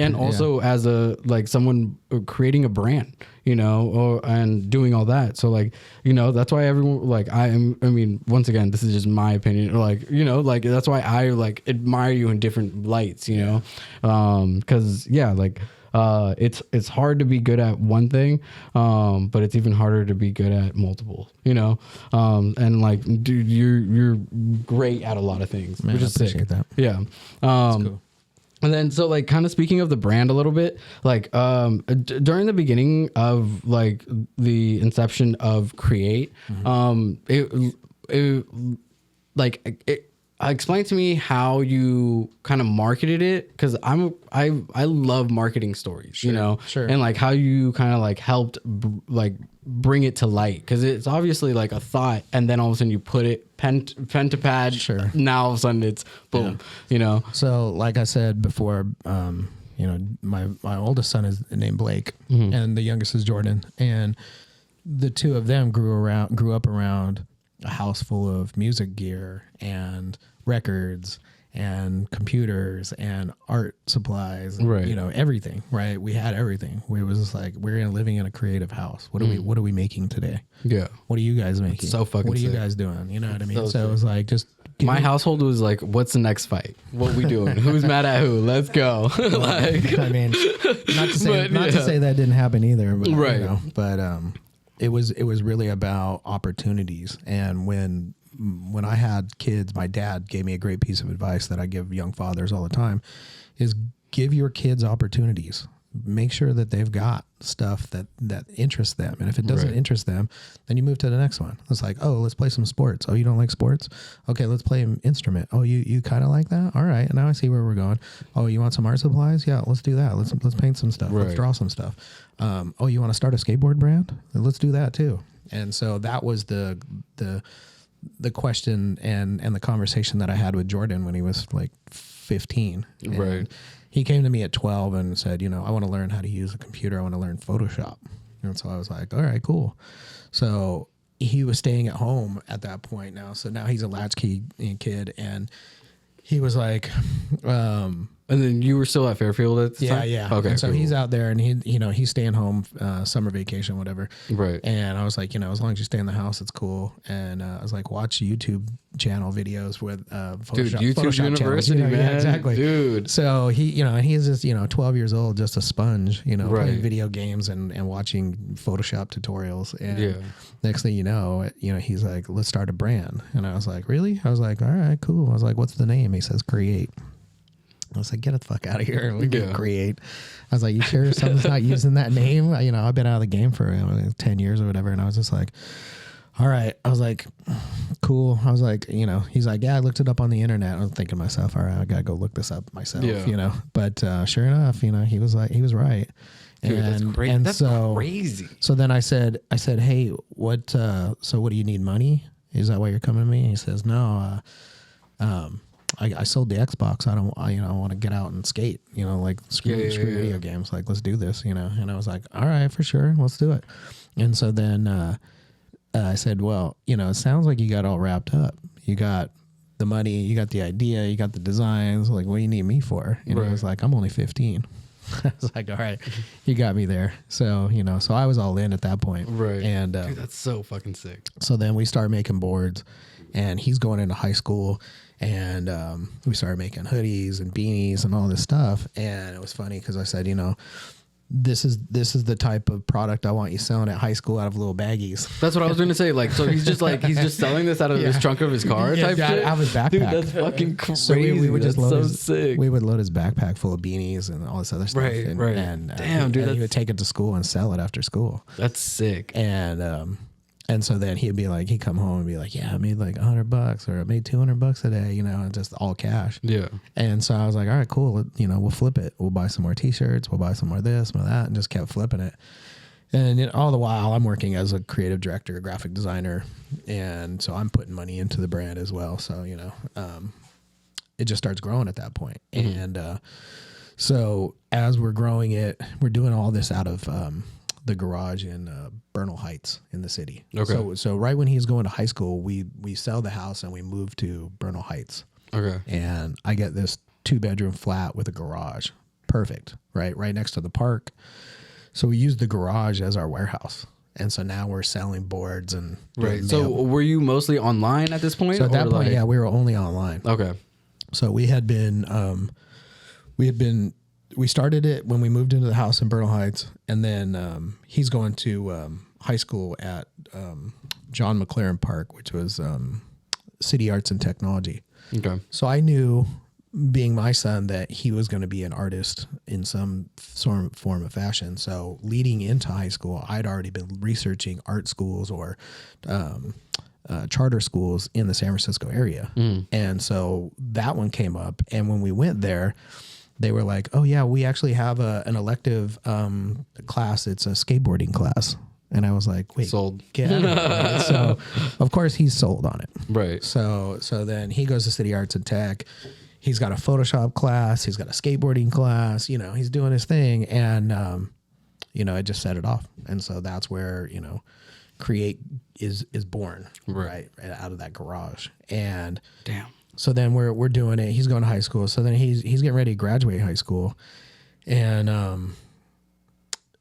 and also as a like someone creating a brand, and doing all that. So like, that's why everyone like I mean, once again, this is just my opinion. Like, like that's why I like admire you in different lights, because like. It's hard to be good at one thing, but it's even harder to be good at multiple, and like, dude, you're great at a lot of things. Man, which is I appreciate sick. that. Yeah. Cool. And then, so like kind of speaking of the brand a little bit, like, during the beginning of like the inception of Create, explain to me how you kind of marketed it, because I love marketing stories, Sure. and like how you kind of like helped bring it to light, because it's obviously like a thought, and then all of a sudden you put it pen to pad. Sure. Now all of a sudden it's boom. So like I said before, my oldest son is named Blake, Mm-hmm. and the youngest is Jordan, and the two of them grew up around a house full of music gear and records and computers and art supplies, and, Right. you know, everything, right? We had everything. We was just like, we're living in a creative house. What are we making today? Yeah. What are you guys making? so fucking What are you sick. guys doing? You know what I mean? So So it was like, just My household was like, what's the next fight? What we doing? Who's mad at who? Let's go. Like, I mean, not to say But, not to yeah. say that didn't happen either, but, Right. You know, but it was really about opportunities. And when I had kids, my dad gave me a great piece of advice that I give young fathers all the time: is give your kids opportunities. Make sure that they've got stuff that interests them. And if it doesn't Right. interest them, then you move to the next one. It's like, oh, let's play some sports. Oh, you don't like sports? Okay, let's play an instrument. Oh, you kind of like that? All right. Now I see where we're going. Oh, you want some art supplies? Yeah, let's do that. Let's paint some stuff. Let's Right. draw some stuff. Oh, you want to start a skateboard brand? Let's do that too. And so that was the question and the conversation that I had with Jordan when he was like 15. And Right. he came to me at 12 and said, you know, I want to learn how to use a computer. I want to learn Photoshop. And so I was like, all right, cool. So he was staying at home at that point now. So now he's a latchkey kid. And he was like, and then you were still at Fairfield at the time? yeah. Okay. And so cool. he's out there and he's staying home, summer vacation, whatever. Right. And I was like, you know, as long as you stay in the house, it's cool. And I was like, watch YouTube channel videos with Photoshop, Dude, YouTube Photoshop University, channels. man. Yeah, exactly. Dude. So he's just, 12 years old, just a sponge, Right. playing video games and watching Photoshop tutorials. And Yeah. next thing you know, he's like, let's start a brand. And I was like, really? I was like, all right, cool. I was like, what's the name? He says, Create. I was like, get the fuck out of here. We can Create. I was like, you sure someone's not using that name? I've been out of the game for 10 years or whatever. And I was just like, all right. I was like, cool. I was like, he's like, yeah, I looked it up on the internet. I was thinking to myself, all right, I got to go look this up myself, Yeah. But sure enough, he was right. Dude, that's crazy. And That's so, crazy. So then I said, hey, what do you need money? Is that why you're coming to me? And he says, no, I sold the Xbox. I want to get out and skate, screw video games. Like, let's do this, And I was like, all right, for sure. Let's do it. And so then I said, well, it sounds like you got all wrapped up. You got the money, you got the idea, you got the designs. Like, what do you need me for? I was like, I'm only 15. I was like, all right, you got me there. So, so I was all in at that point. Right. And Dude, that's so fucking sick. so then we started making boards, and he's going into high school, and we started making hoodies and beanies and all this stuff. And it was funny because I said, this is the type of product I want you selling at high school out of little baggies. That's what I was going to say. Like, so he's just selling this out of his trunk of his car type shit? Out of his backpack. Dude, that's fucking crazy. So we would just That's load so his, sick. We would load his backpack full of beanies and all this other stuff. Right, and, right. And, Damn, dude, he would that's- take it to school and sell it after school. That's sick. And so then he'd come home and be like, yeah, I made like $100 or I made $200 a day, and just all cash. Yeah. And so I was like, all right, cool. We'll flip it. We'll buy some more t-shirts. We'll buy some more this, more that, and just kept flipping it. And all the while I'm working as a creative director, graphic designer. And so I'm putting money into the brand as well. So, it just starts growing at that point. Mm-hmm. And so as we're growing it, we're doing all this out of the garage in Bernal Heights in the city. Okay. So right when he's going to high school, we sell the house and we move to Bernal Heights. Okay. And I get this 2-bedroom flat with a garage. Perfect. Right next to the park. So we use the garage as our warehouse. And so now we're selling boards and Right. So were you mostly online at this point? So at that point, like... yeah, we were only online. Okay. So we started it when we moved into the house in Bernal Heights, and then he's going to high school at John McLaren Park, which was City Arts and Technology. Okay. So I knew, being my son, that he was going to be an artist in some form of fashion. So leading into high school, I'd already been researching art schools or charter schools in the San Francisco area. And so that one came up. And when we went there, they were like, oh yeah, we actually have an elective class. It's a skateboarding class. And I was like, wait, sold. Get out of here. Right? So of course he's sold on it. Right. So then he goes to City Arts and Tech. He's got a Photoshop class. He's got a skateboarding class. He's doing his thing. And, I just set it off. And so that's where, Create is born, right out of that garage. And damn. so then we're doing it. He's going to high school. So then he's getting ready to graduate high school. And a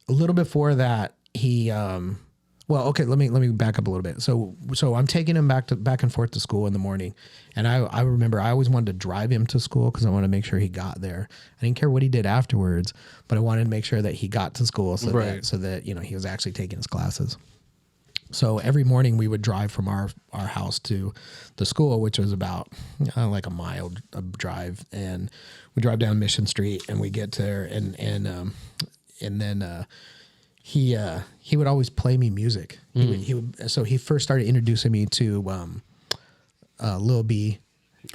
little before that, he well, okay, let me back up a little bit. So I'm taking him back and forth to school in the morning. And I remember I always wanted to drive him to school because I wanted to make sure he got there. I didn't care what he did afterwards, but I wanted to make sure that he got to school so that you know, he was actually taking his classes. So every morning we would drive from our house to the school, which was about like a mile drive, and we drive down Mission Street and we get there, and then he would always play me music. So he first started introducing me to Lil B.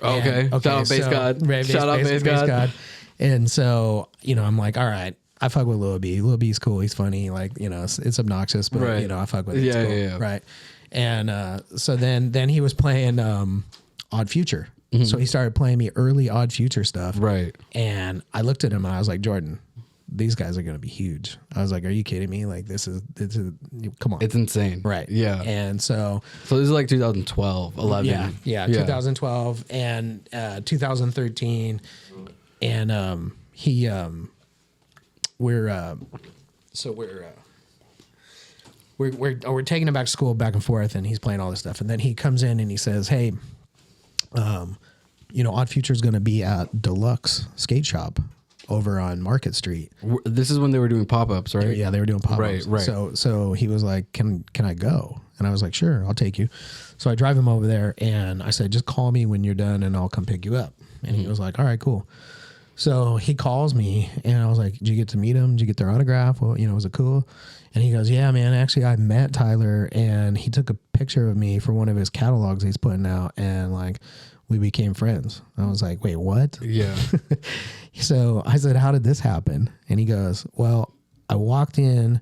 Okay. Shout out Bass God. Shout out Bass God. And so, you know, I'm like, all right, I fuck with Lil B. Lil B's cool. He's funny. Like, you know, it's obnoxious, but you know, I fuck with it. It's cool. Yeah. Right. And so then he was playing Odd Future. So he started playing me early Odd Future stuff. Right. And I looked at him and I was like, Jordan, these guys are going to be huge. I was like, are you kidding me? Like, this is come on. It's insane. Right. Yeah. And so this is like 2012, 11. Yeah. 2012 and 2013. And we're taking him back to school back and forth, and he's playing all this stuff. And then he comes in and he says, hey, you know, Odd Future is going to be at Deluxe Skate Shop over on Market Street. This is when they were doing pop-ups, right? Yeah, they were doing pop-ups. Right. So he was like, can I go? And I was like, sure, I'll take you. So I drive him over there, and I said, just call me when you're done and I'll come pick you up. And he was like, all right, cool. So he calls me, and I was like, did you get to meet him? Did you get their autograph? Well, you know, was it cool? And he goes, yeah, man, actually I met Tyler, and he took a picture of me for one of his catalogs he's putting out, and like, we became friends. I was like, wait, what? Yeah. So I said, how did this happen? And he goes, well, I walked in,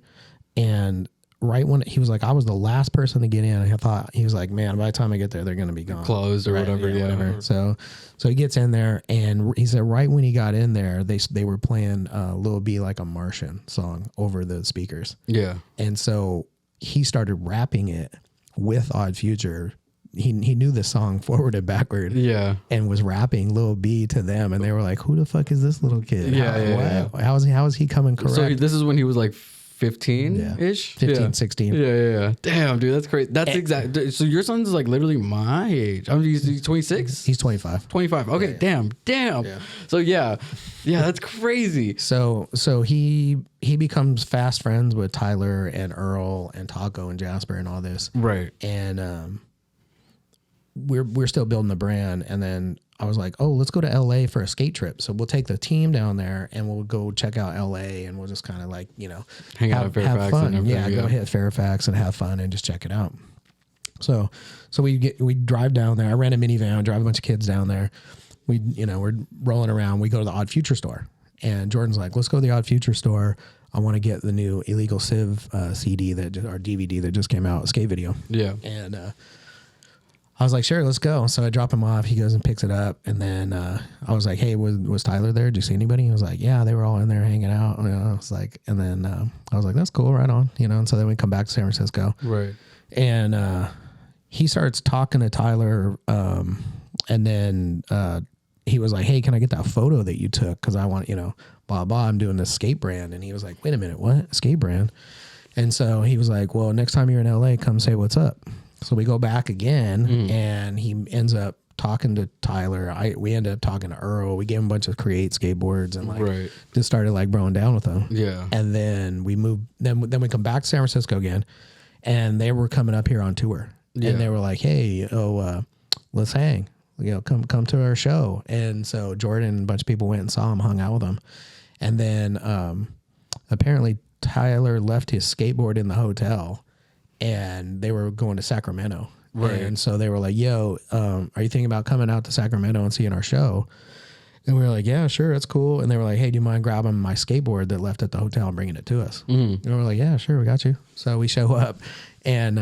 and right when he was like, I was the last person to get in. I thought, he was like, man, by the time I get there, they're going to be gone. Closed or whatever. Yeah. Whatever. So he gets in there, and he said right when he got in there, they were playing Lil B Like a Martian song over the speakers. Yeah. And so he started rapping it with Odd Future. He knew the song forward and backward. Yeah. And was rapping Lil B to them, and they were like, who the fuck is this little kid? Yeah. How is he coming correct? So this is when he was like 15-ish? 15, 16. Yeah. Damn, dude, that's crazy. That's exactly. So your son's like literally my age. I mean, he's 26? He's 25. 25. Okay, damn. Yeah. So yeah, that's crazy. So he becomes fast friends with Tyler and Earl and Taco and Jasper and all this. Right. And we're still building the brand, and then I was like, oh, let's go to LA for a skate trip. So we'll take the team down there and we'll go check out LA, and we'll just kind of like, you know, hang out at Fairfax, have fun. And go hit Fairfax and have fun and just check it out. So we drive down there. I rent a minivan, drive a bunch of kids down there. We're rolling around. We go to the Odd Future store, and Jordan's like, let's go to the Odd Future store. I want to get the new Illegal Civ CD or DVD that just came out, skate video. Yeah. And I was like, sure, let's go. So I drop him off. He goes and picks it up. And then I was like, hey, was Tyler there? Did you see anybody? He was like, yeah, they were all in there hanging out. And I was like, and then I was like, that's cool, right on. You know, and so then we come back to San Francisco. Right. And he starts talking to Tyler. And then he was like, hey, can I get that photo that you took? Because I want, blah, blah. I'm doing this skate brand. And he was like, wait a minute, what? Skate brand? And so he was like, well, next time you're in LA, come say what's up. So we go back again, and he ends up talking to Tyler. We ended up talking to Earl. We gave him a bunch of Create Skateboards, and just started like broing down with them. Yeah. And then we moved. Then we come back to San Francisco again, and they were coming up here on tour. Yeah. And they were like, hey, let's hang. Come to our show. And so Jordan and a bunch of people went and saw him, hung out with him, and then apparently Tyler left his skateboard in the hotel. And they were going to Sacramento. Right. And so they were like, yo, are you thinking about coming out to Sacramento and seeing our show? And we were like, yeah, sure, that's cool. And they were like, hey, do you mind grabbing my skateboard that left at the hotel and bringing it to us? And we were like, yeah, sure, we got you. So we show up, and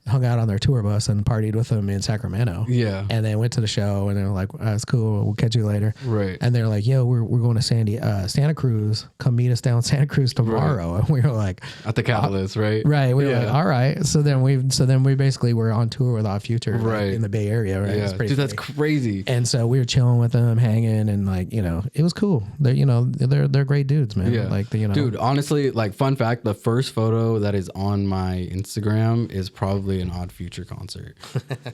hung out on their tour bus and partied with them in Sacramento. Yeah. And then went to the show and they were like, that's cool. We'll catch you later. Right. And they're like, yo, we're going to Santa Cruz. Come meet us down Santa Cruz tomorrow. Right. And we were like, at the Catalyst, right? Right. We were like, all right. So then we basically were on tour with Odd Future right. in the Bay Area. Right. Yeah. Dude, that's crazy. And so we were chilling with them, hanging, and like, you know, it was cool. They're great dudes, man. Yeah. Like, dude, honestly, like, fun fact, the first photo that is on my Instagram is probably an Odd Future concert.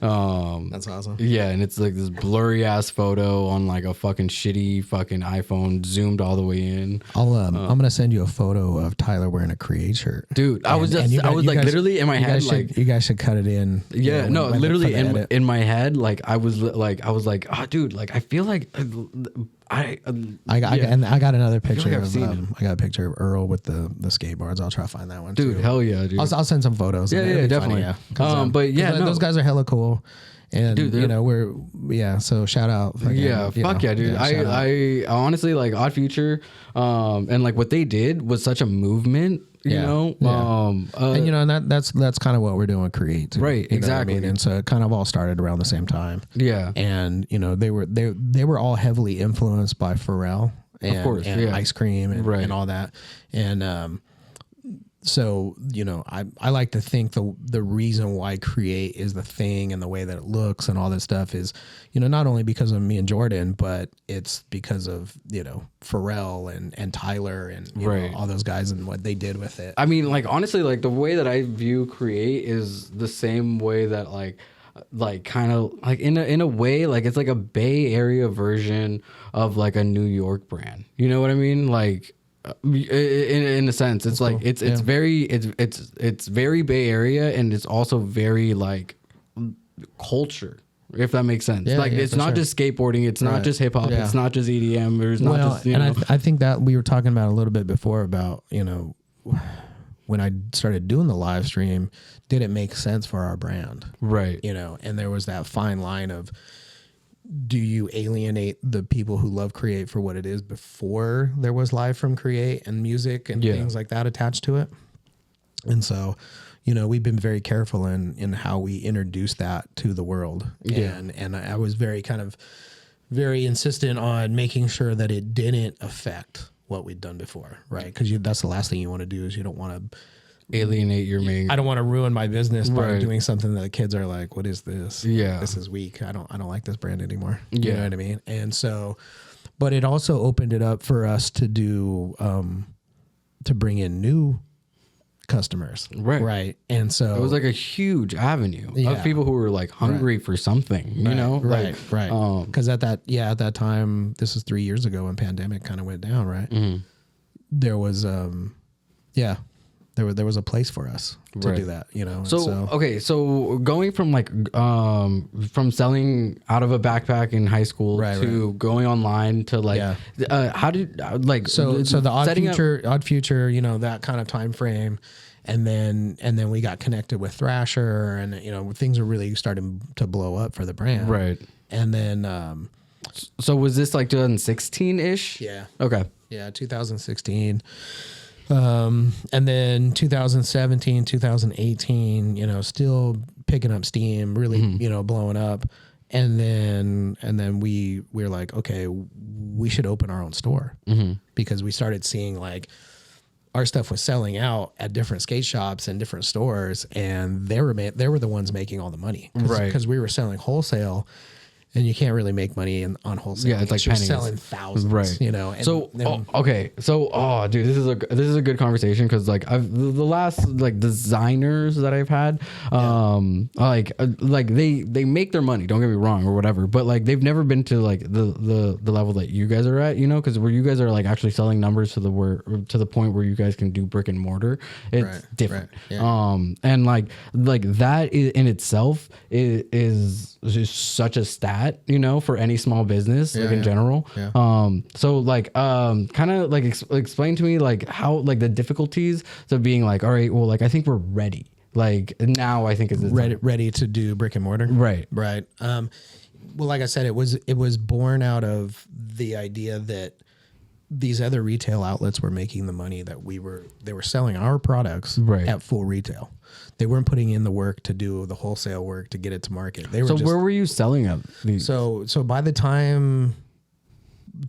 That's awesome. Yeah, and it's like this blurry ass photo on like a fucking shitty fucking iPhone zoomed all the way in. I'm gonna send you a photo of Tyler wearing a Create shirt. Dude, I was literally in my head like, you guys should cut it in. Yeah, literally in my head, like I was like, oh, dude, like I feel like I got another picture I got a picture of Earl with the skateboards. I'll try to find that one, dude. Too. Hell yeah, dude. I'll send some photos. Yeah, definitely. But yeah, those guys are hella cool. And dude, so shout out. Fuck yeah, dude. Yeah, I honestly like Odd Future, and like what they did was such a movement, you know. And that's kind of what we're doing, Create, too, right? Exactly. And so it kind of all started around the same time. Yeah. And they were all heavily influenced by Pharrell and, of course, and Ice Cream and all that. And so, I like to think the reason why Create is the thing and the way that it looks and all this stuff is, not only because of me and Jordan, but it's because of, Pharrell and Tyler and all those guys and what they did with it. I mean, like, honestly, like the way that I view Create is the same way that like kind of like in a way, like it's like a Bay Area version of like a New York brand. You know what I mean? Like, in a sense, it's like it's very Bay Area, and it's also very like culture, if that makes sense. It's not just skateboarding, it's not just hip hop, it's not just EDM, there's not just I think that we were talking about a little bit before about when I started doing the live stream, did it make sense for our brand, right? And there was that fine line of, do you alienate the people who love Create for what it is before there was live from Create and music and things like that attached to it? And so, we've been very careful in how we introduce that to the world. Yeah. And I was very insistent on making sure that it didn't affect what we'd done before, right? Because that's the last thing you want to do is you don't want to alienate your main. I don't want to ruin my business by doing something that the kids are like, what is this? Yeah. This is weak. I don't like this brand anymore. You know what I mean? And so, but it also opened it up for us to do, to bring in new customers. Right. And so it was like a huge avenue of people who were like hungry for something, you know? Right. Cause at that time, this was 3 years ago when pandemic kind of went down, right? Mm-hmm. There was, there was a place for us to do that, So going from from selling out of a backpack in high school to going online to how did so the Odd Future, that kind of time frame, and then we got connected with Thrasher, and things are really starting to blow up for the brand, right? And then so was this like 2016 ish? Yeah. Okay. Yeah, 2016. And then 2017, 2018, still picking up steam, really, blowing up. And then we were like, okay, we should open our own store, because we started seeing like our stuff was selling out at different skate shops and different stores, and they were the ones making all the money, because we were selling wholesale. And you can't really make money on wholesale. Yeah, it's like you're pennies. Selling thousands, right? And so okay, so dude, this is a good conversation, because like the last like designers that I've had, they make their money. Don't get me wrong or whatever, but like they've never been to like the level that you guys are at, because where you guys are like actually selling numbers to the point where you guys can do brick and mortar. It's different. Right. Yeah. And like that in itself is just such a stat, for any small business, in general. Yeah. So like, kind of like explain to me like how like the difficulties of being like, all right, well, like I think we're ready. Like now I think is ready to do brick and mortar. Right. Well, like I said, it was born out of the idea that these other retail outlets were making the money that they were selling our products Right. at full retail. They weren't putting in the work to do the wholesale work to get it to market. They were So where were you selling at these? so by the time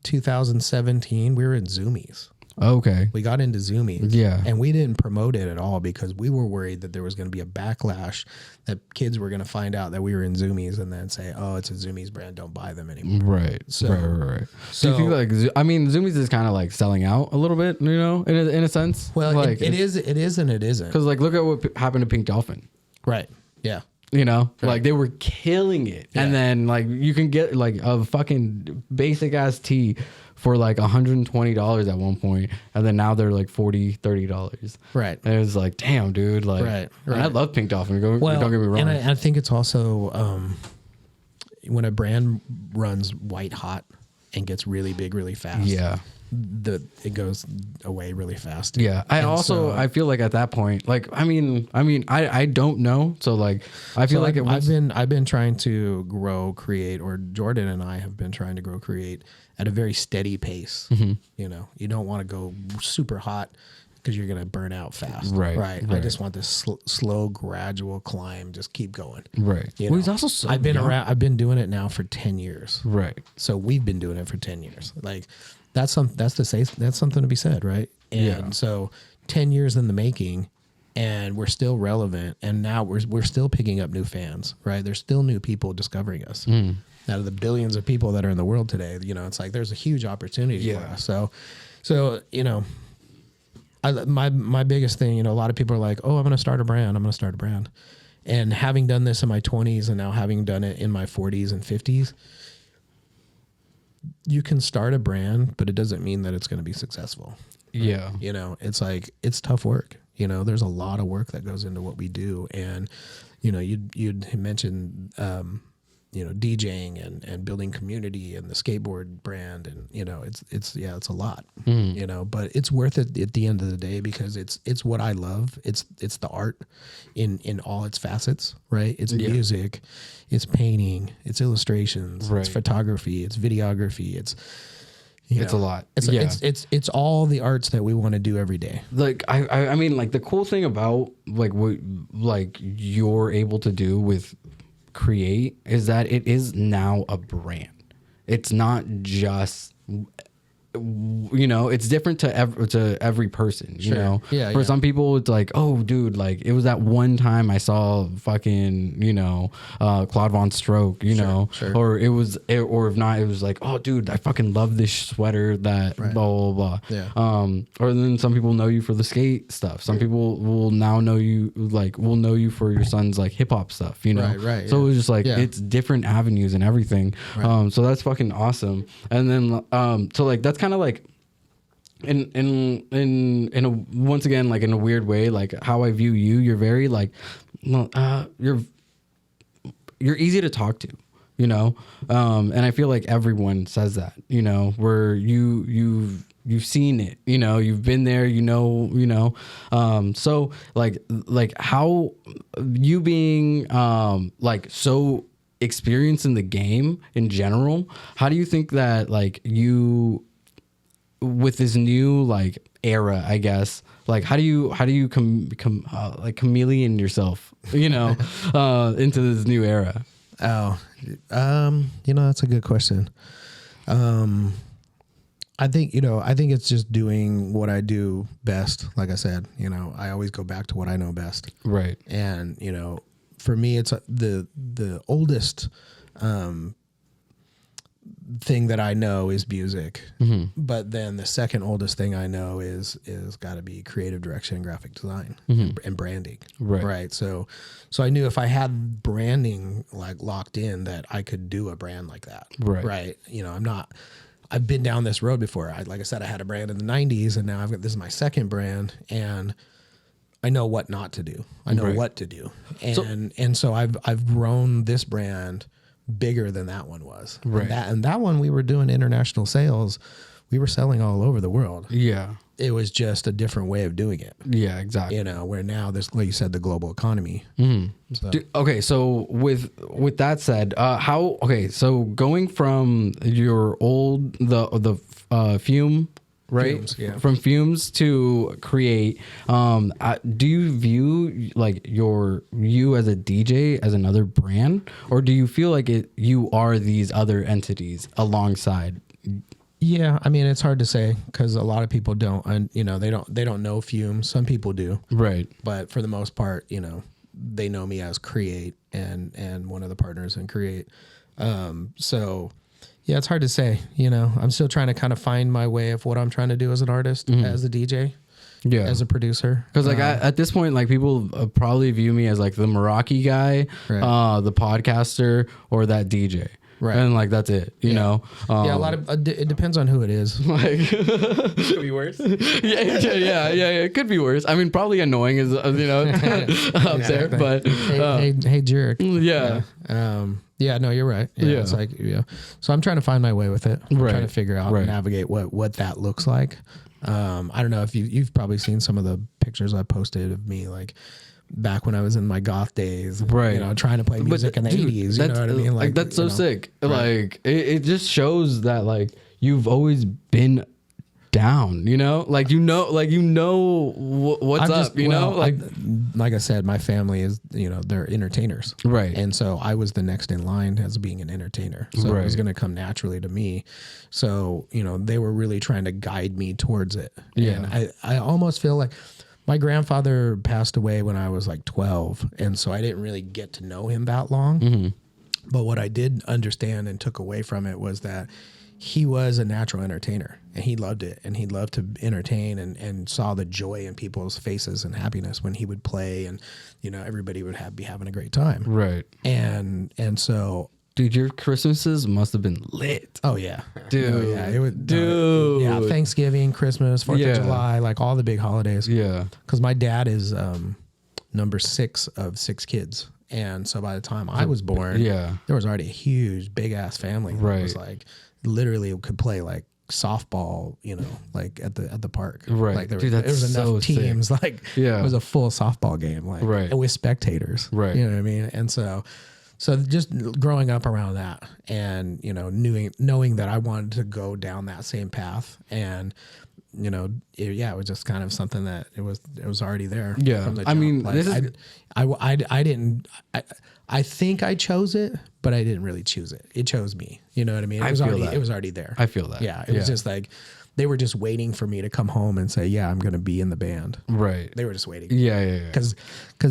2017, we were in Zoomies. Okay. We got into Zoomies. Yeah. And we didn't promote it at all because we were worried that there was going to be a backlash, that kids were going to find out that we were in Zoomies and then say, oh, it's a Zoomies brand, don't buy them anymore. Right. So- right. so- Do you think like, Zoomies is kind of like selling out a little bit, you know, in a sense? Well, like, it is and it isn't. Because like, look at what happened to Pink Dolphin. Right. Yeah. You know, like they were killing it. Yeah. And then like you can get like a fucking basic ass tee for like $120 at one point, and then now they're like $30. Right. And it was like, damn, dude. Like, Right, and I right. love Pink Dolphin. Don't get me wrong. And I think it's also when a brand runs white hot and gets really big really fast. yeah. It goes away really fast. Yeah. I feel like at that point, like, I don't know. So like, I feel like I've been trying to grow Create, or Jordan and I have been trying to grow Create at a very steady pace. Mm-hmm. You know, you don't want to go super hot because you're going to burn out fast. Right, I right. just want this slow, gradual climb. Just keep going. right. You Well, he's know? also so I've been young. around. I've been doing it now for 10 years. Right. So we've been doing it for 10 years. Like that's something to be said, right? And Yeah. so 10 years in the making, and we're still relevant, and now we're still picking up new fans, right? There's still new people discovering us. Out of the billions of people that are in the world today, you know, it's like there's a huge opportunity for us. So you know, my biggest thing, you know, a lot of people are like, oh, I'm going to start a brand. And having done this in my 20s and now having done it in my 40s and 50s, you can start a brand, but it doesn't mean that it's going to be successful. Yeah. You know, it's like, it's tough work. You know, there's a lot of work that goes into what we do. And, you know, you'd mentioned, you know, DJing and building community and the skateboard brand. And, you know, it's a lot, you know, but it's worth it at the end of the day because it's what I love. It's the art in all its facets, right? It's music, it's painting, it's illustrations, Right. it's photography, it's videography, it's a lot. It's all the arts that we want to do every day. Like I mean, like the cool thing about like what like you're able to do with Create is that it is now a brand. It's not just, you know, it's different to every person, you know. For some people it's like, oh dude, like it was that one time I saw fucking, you know, Claude Von Stroke, you know, or or if not, it was like, oh dude, I fucking love this sweater that blah blah blah. Yeah. Or then some people know you for the skate stuff. Some people will now know you for your son's like hip hop stuff, you know. Right. So it was just like it's different avenues and everything. So that's fucking awesome. And then so like that's kind of like in a once again like in a weird way, like how I view you, you're very like you're easy to talk to, you know. And I feel like everyone says that, you know, where you've seen it, you know, you've been there, you know. So like how you being like so experienced in the game in general, how do you think that like you with this new like era, I guess, like how do you like chameleon yourself, you know, into this new era? Oh, you know, that's a good question. I think it's just doing what I do best. Like I said, you know, I always go back to what I know best. Right. And, you know, for me, it's the oldest, thing that I know is music, but then the second oldest thing I know is got to be creative direction and graphic design and branding. Right. So I knew if I had branding like locked in that I could do a brand like that. Right. You know, I've been down this road before. Like I said, I had a brand in the 90s and now this is my second brand and I know what not to do. I know what to do. And so I've grown this brand bigger than that one was. Right. And that one we were doing international sales. We were selling all over the world. Yeah. It was just a different way of doing it. Yeah, exactly. You know, where now this, like you said, the global economy. So. Okay, so with that said, so going from your old the Fume right? Fumes, yeah. From Fumes to Create. Do you view like you as a DJ as another brand, or do you feel like you are these other entities alongside? Yeah, I mean, it's hard to say because a lot of people don't, and they don't know Fumes. Some people do, Right? but for the most part, they know me as Create and one of the partners in Create. So yeah, it's hard to say. I'm still trying to kind of find my way of what I'm trying to do as an artist, as a DJ, as a producer. Because like at this point, like people probably view me as like the Meraki guy, Right. the podcaster, or that DJ. Right. And like that's it, you know. Yeah, a lot of it depends on who it is. Like Could be worse. yeah. It could be worse. I mean, probably annoying is up there, but Hey, jerk. yeah. Yeah, no, you're right. Yeah, it's like So I'm trying to find my way with it. I'm trying to figure out and navigate what that looks like. I don't know if you've probably seen some of the pictures I posted of me like back when I was in my goth days, right? Trying to play music in the 80s. You know what I mean? Like that's so sick. Right. Like it just shows that like you've always been down. Like what's up. Like I said, my family is they're entertainers, right? And so I was the next in line as being an entertainer, so it was going to come naturally to me. So they were really trying to guide me towards it. And I almost feel like my grandfather passed away when I was like 12, and so I didn't really get to know him that long. Mm-hmm. But what I did understand and took away from it was that he was a natural entertainer, and he loved it, and he loved to entertain and saw the joy in people's faces and happiness when he would play, and everybody would be having a great time. Right. And so, dude, your Christmases must have been lit. Oh yeah, dude. Oh, yeah, it would. Dude. Yeah, Thanksgiving, Christmas, 4th of July, like all the big holidays. Yeah. Because my dad is number 6 of 6 kids, and so by the time I was born, there was already a huge, big ass family. Right. It was like literally could play like softball, like at the park. Right. Like there Dude, was enough so teams. Sick. Like it was a full softball game. Like with spectators. Right. You know what I mean? And so just growing up around that, and knowing that I wanted to go down that same path, and it was just kind of something that it was already there. Yeah, from the jump. I mean, like, I didn't. I think I chose it, but I didn't really choose it. It chose me. You know what I mean? It was already there. I feel that. Yeah, it was just like they were just waiting for me to come home and say, yeah, I'm going to be in the band. Right. They were just waiting. Yeah. Because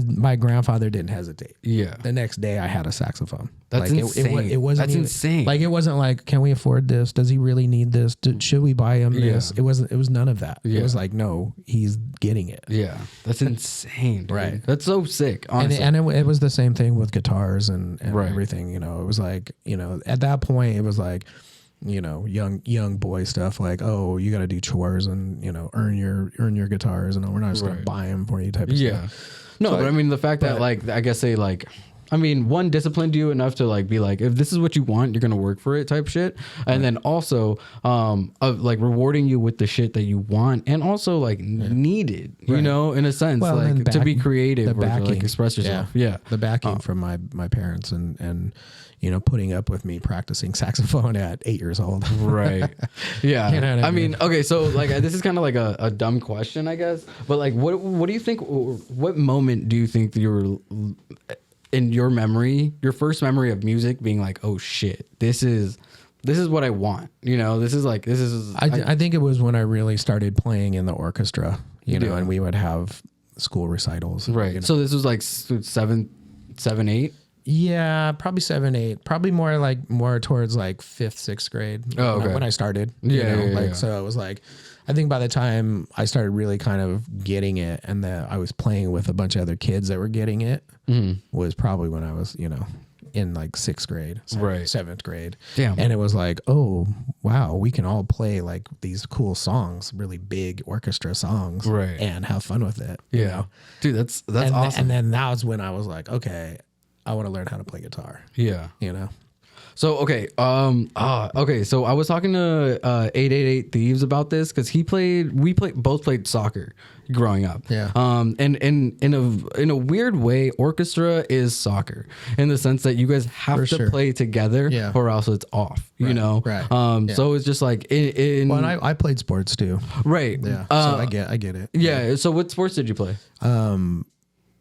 my grandfather didn't hesitate. Yeah. The next day I had a saxophone. That's insane. It wasn't That's insane. Like, it wasn't like, can we afford this? Does he really need this? Should we buy him this? It was none of that. Yeah. It was like, no, he's getting it. Yeah. That's insane. Dude. Right. That's so sick. Honestly. And it was the same thing with guitars and everything. It was like, at that point it was like, young boy stuff, like, oh, you got to do chores and earn your guitars, and we're not just gonna buy them for you type of stuff. No, so but I mean the fact that like I guess they like, I mean, one, disciplined you enough to like be like, if this is what you want, you're gonna work for it type shit, and then also of like rewarding you with the shit that you want and also like needed, in a sense, like to be creative or to like express yourself. Yeah. The backing from my parents and putting up with me practicing saxophone at 8 years old. Right. Yeah. You know what I mean, okay, so like this is kind of like a dumb question, I guess, but like what do you think? What moment do you think that you were in your memory, your first memory of music being like, oh shit, this is what I want. I think it was when I really started playing in the orchestra, and we would have school recitals. Right. So this was like 7, 8? Yeah, probably 7, 8. Probably more towards like 5th, 6th grade. Oh, okay. When I started. Yeah. So it was like, I think by the time I started really kind of getting it, and that I was playing with a bunch of other kids that were getting it, was probably when I was, in like 6th grade, 7th grade. Damn. And it was like, oh, wow, we can all play like these cool songs, really big orchestra songs, and have fun with it. Yeah. Dude, that's awesome. And then that was when I was like, okay, I want to learn how to play guitar. Yeah. So okay. So I was talking to 888 Thieves about this because both played soccer growing up. Yeah. And in a weird way, orchestra is soccer in the sense that you guys have to play together, or else it's off. You know. Right. So it's just like Well, and I played sports too. Right. Yeah. So I get it. Yeah. So what sports did you play?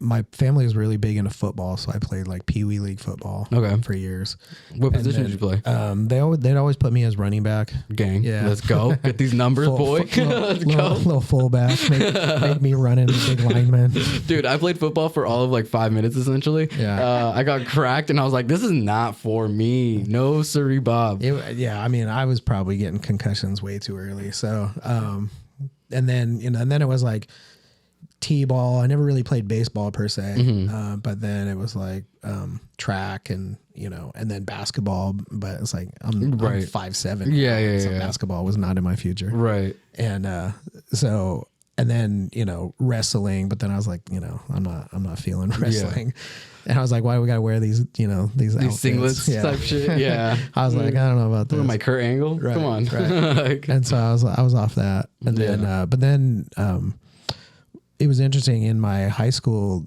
My family was really big into football, so I played like Pee Wee League football for years. What position did you play? They'd always put me as running back. Gang. Yeah. Let's go. Get these numbers, boy. Let's go. Little fullback. Make me run into big linemen. Dude, I played football for all of like 5 minutes essentially. Yeah. I got cracked and I was like, this is not for me. No, sirree, Bob. I mean, I was probably getting concussions way too early. So, and then it was like T-ball. I never really played baseball per se, but then it was like track and and then basketball. But it's like I'm 5'7". Yeah. So basketball was not in my future. Right. And and then wrestling. But then I was like, I'm not feeling wrestling. Yeah. And I was like, why do we gotta wear these these singlets type shit? Yeah. I was like, I don't know about this. What am I, Kurt Angle? Right, Come on. Right. And so I was off that. And then but then it was interesting in my high school.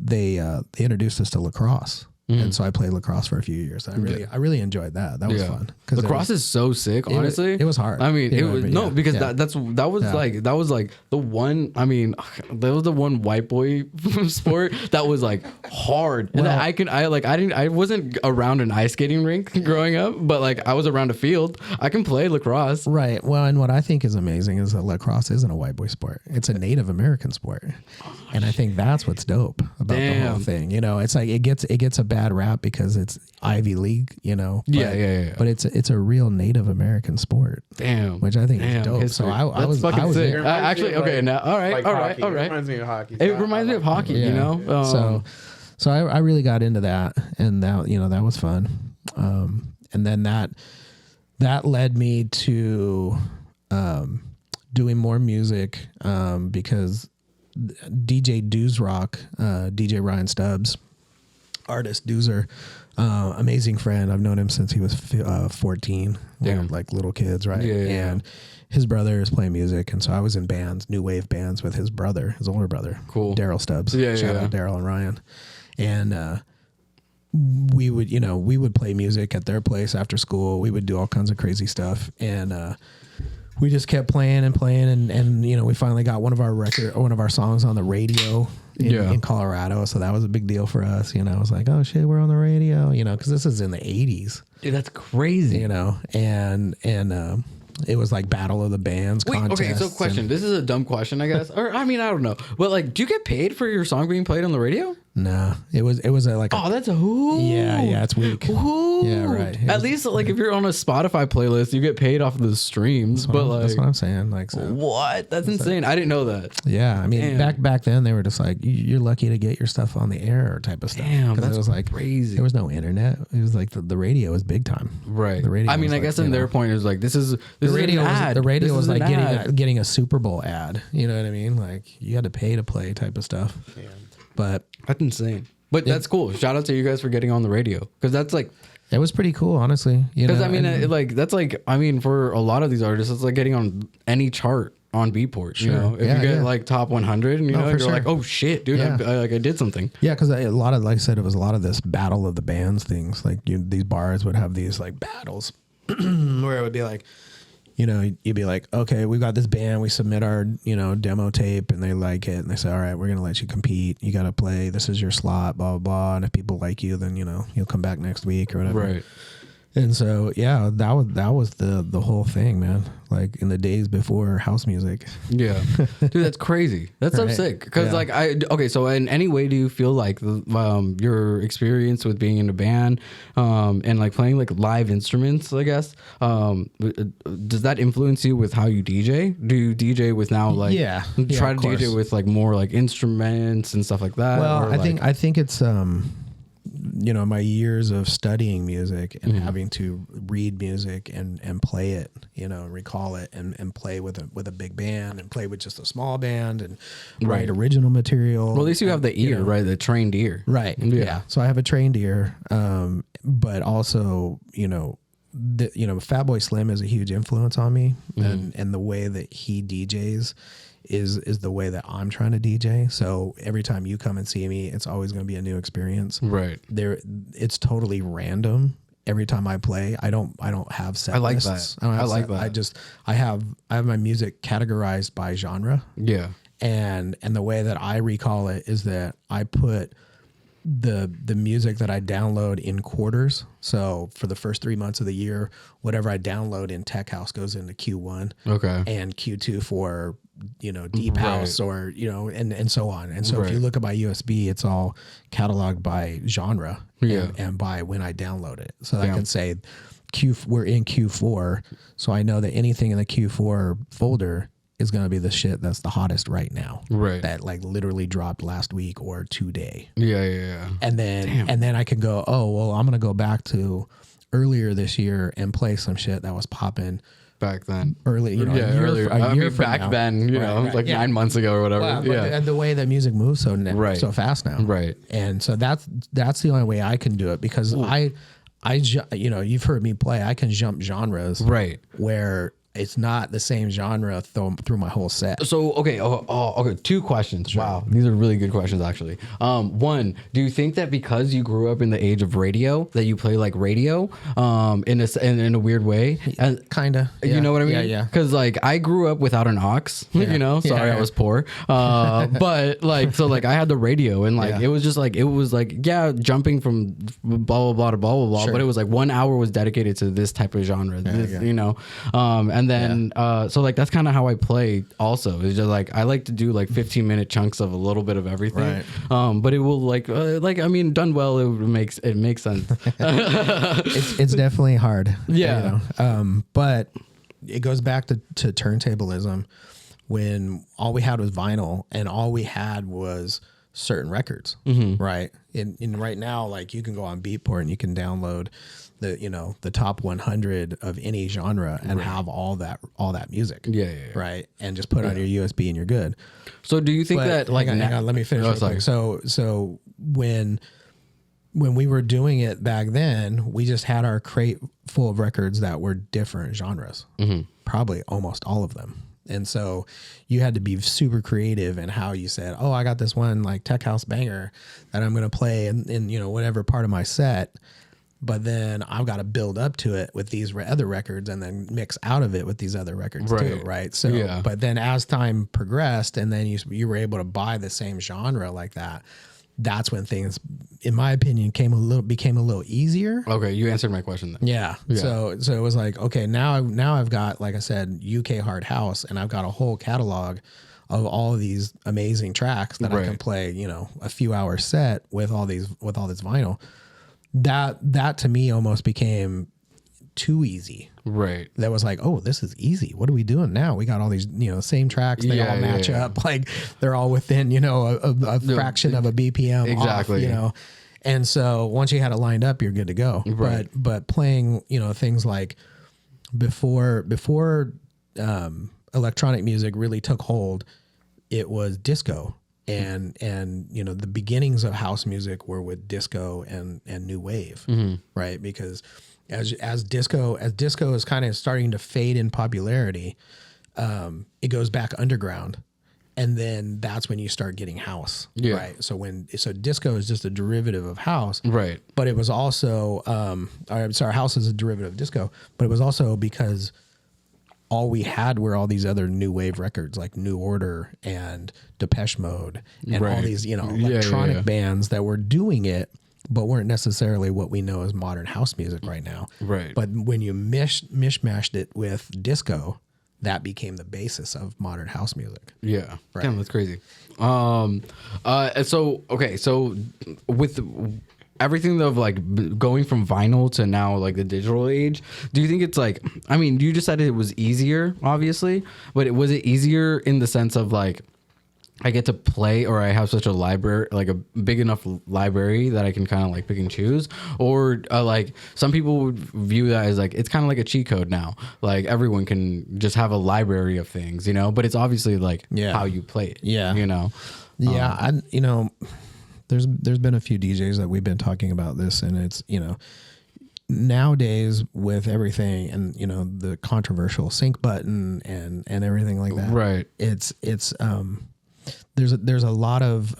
They introduced us to lacrosse, and so I played lacrosse for a few years. I really enjoyed that. That was fun. Lacrosse is so sick. Honestly, it was hard. I mean, it was because that was like the one. I mean, that was the one white boy sport that was like hard. And I wasn't around an ice skating rink growing up, but like I was around a field. I can play lacrosse. Right. Well, and what I think is amazing is that lacrosse isn't a white boy sport. It's a Native American sport, and I think that's what's dope about the whole thing. It's like it gets a bad rap because it's Ivy League. But it's a real Native American sport. Damn. Which I think is dope. History. So I was sick. there. Actually, okay, now all right. It reminds me of hockey. It reminds me of hockey, So I really got into that, and that was fun. And then that led me to doing more music because DJ Doozrock, DJ Ryan Stubbs, artist Doozer, amazing friend. I've known him since he was 14. We were like little kids, right? And his brother is playing music, and so I was in bands, new wave bands with his brother, his older brother, Daryl Stubbs. Shout out Daryl and Ryan. And we would play music at their place after school. We would do all kinds of crazy stuff, and we just kept playing and we finally got one of our songs on the radio in Colorado. So that was a big deal for us. I was like, oh shit, we're on the radio, because this is in the 80s. Dude, that's crazy. And it was like Battle of the Bands contest. Okay, so question. This is a dumb question, I guess. Or I mean, I don't know. But like, do you get paid for your song being played on the radio? No, it was like that's a who? Yeah, it's weak. Who? Yeah, right. At least like if you're on a Spotify playlist, you get paid off of the streams. That's what I'm saying. Like, so. What? That's insane. I didn't know that. Yeah, I mean, back then they were just like, you're lucky to get your stuff on the air type of stuff. Damn, that's it was like crazy. There was no internet. It was like the radio was big time. Right. The radio. I mean, I guess in their point is like the radio. The radio was like ad. getting a Super Bowl ad. You know what I mean? Like you had to pay to play type of stuff. Yeah. But that's insane. But that's cool. Shout out to you guys for getting on the radio, because that's like, it was pretty cool, honestly. Because I mean, for a lot of these artists, it's like getting on any chart on Beatport. You know, if you get like top 100, and you're like, oh shit, dude, I did something. Yeah, because a lot of, like I said, it was a lot of this Battle of the Bands things. Like these bars would have these like battles where it would be like, you'd be like, okay, we got this band, we submit our, demo tape, and they like it, and they say, all right, we're going to let you compete. You got to play. This is your slot, blah, blah, blah. And if people like you, then, you'll come back next week or whatever. Right. And so, yeah, that was the whole thing, man. Like in the days before house music. Yeah. Dude, that's crazy. That's so sick. Because so in any way do you feel like your experience with being in a band and like playing like live instruments, I guess, does that influence you with how you DJ? Do you DJ with now like try to DJ with like more like instruments and stuff like that? Well, I think it's my years of studying music and having to read music and play it, and recall it and play with a big band and play with just a small band and write original material. Well, at least you have the ear, right? The trained ear. Right. Yeah. So I have a trained ear. but also, Fatboy Slim is a huge influence on me, and the way that he DJs is the way that I'm trying to DJ. So every time you come and see me, it's always going to be a new experience. Right. It's totally random. Every time I play, I don't have set I like lists. that. I like that. I have my music categorized by genre. Yeah. And the way that I recall it is that I put the music that I download in quarters. So for the first 3 months of the year, whatever I download in Tech House goes into Q1. Okay. And Q2 for Deep House or and so on. And so if you look at my USB, it's all cataloged by genre and by when I download it. So I can say we're in Q4, so I know that anything in the Q4 folder is going to be the shit that's the hottest right now. Right. That like literally dropped last week or today. Yeah. And then I can go, oh, well, I'm going to go back to earlier this year and play some shit that was popping back then. Early, earlier. A year from back now. then, like 9 months ago or whatever. Well, and the way that music moves so fast now. Right. And so that's the only way I can do it, because you've heard me play. I can jump genres. Right. Where it's not the same genre through my whole set. So, okay. Okay. 2 questions. Sure. Wow. These are really good questions, actually. One, do you think that because you grew up in the age of radio, that you play like radio, in a weird way? Kinda. Yeah. You know what I mean? Yeah. Cause like I grew up without an aux, sorry, I was poor. But like, so like I had the radio and like, it was jumping from blah, blah, blah to blah, blah, blah. Sure. But it was like 1 hour was dedicated to this type of genre, and then, so like, that's kind of how I play also. It's just like, I like to do like 15-minute chunks of a little bit of everything. Right. But it will done well, it makes sense. It's definitely hard. Yeah. But it goes back to turntablism, when all we had was vinyl and all we had was certain records. Right. And right now, like, you can go on Beatport and you can download the top 100 of any genre and have all that music. Yeah. Right. And just put it on your USB and you're good. So do you think that like, hang on, let me finish. So when we were doing it back then, we just had our crate full of records that were different genres, probably almost all of them. And so you had to be super creative in how you said, oh, I got this one like tech house banger that I'm going to play in whatever part of my set. But then I've got to build up to it with these other records and then mix out of it with these other records too, right? So, but then as time progressed and then you were able to buy the same genre like that, that's when things, in my opinion, became a little easier. Okay, you answered my question then. Yeah. So it was like, okay, now I've got, like I said, UK hard house, and I've got a whole catalog of all of these amazing tracks that I can play, a few hour set with all this vinyl. That to me almost became too easy. Right. That was like, oh, this is easy. What are we doing now? We got all these, same tracks. They all match up. Like, they're all within, a fraction of a BPM. Exactly. Off, And so once you had it lined up, you're good to go. Right. But playing, things like before electronic music really took hold, it was disco. And the beginnings of house music were with disco and new wave, right? Because as disco is kind of starting to fade in popularity, it goes back underground, and then that's when you start getting house, right? So disco is just a derivative of house, right? But it was also, house is a derivative of disco, but it was also because all we had were all these other new wave records like New Order and Depeche Mode and all these, electronic bands that were doing it, but weren't necessarily what we know as modern house music right now. Right. But when you mishmashed it with disco, that became the basis of modern house music. Yeah. Right. Damn, that's crazy. So with everything of like going from vinyl to now like the digital age, do you think it's like, I mean, you just said it was easier, obviously, but was it easier in the sense of like, I get to play, or I have such a library, like a big enough library that I can kind of like pick and choose, or like some people would view that as like, it's kind of like a cheat code now. Like everyone can just have a library of things, but it's obviously like how you play it. Yeah. There's been a few DJs that we've been talking about this, and it's, nowadays with everything and, you know, the controversial sync button and everything like that, Right. It's there's a lot of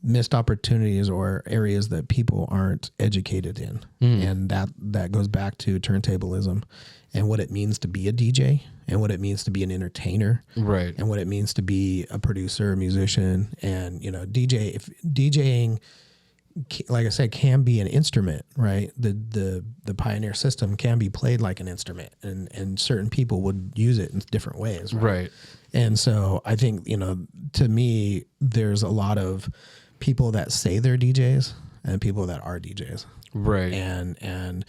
missed opportunities or areas that people aren't educated in. And that goes back to turntablism and what it means to be a DJ and what it means to be an entertainer. Right. And what it means to be a producer, a musician, and, you know, if DJing, like I said, can be an instrument, right? The Pioneer system can be played like an instrument, and certain people would use it in different ways, right? And so I think, you know, to me, there's a lot of people that say they're DJs and people that are DJs, right? And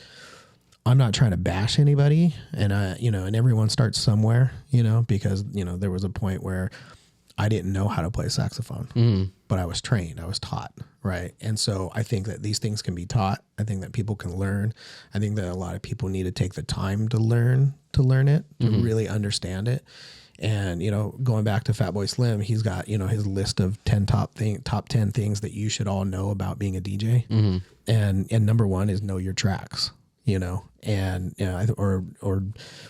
I'm not trying to bash anybody, and you know, and everyone starts somewhere, you know, because, you know, there was a point where I didn't know how to play saxophone, but I was trained, I was taught, right? And so I think that these things can be taught. I think that people can learn. I think that a lot of people need to take the time to learn it, to really understand it. And, you know, going back to Fatboy Slim, he's got, you know, his list of top 10 things that you should all know about being a DJ. And number one is know your tracks. You know, and you know, or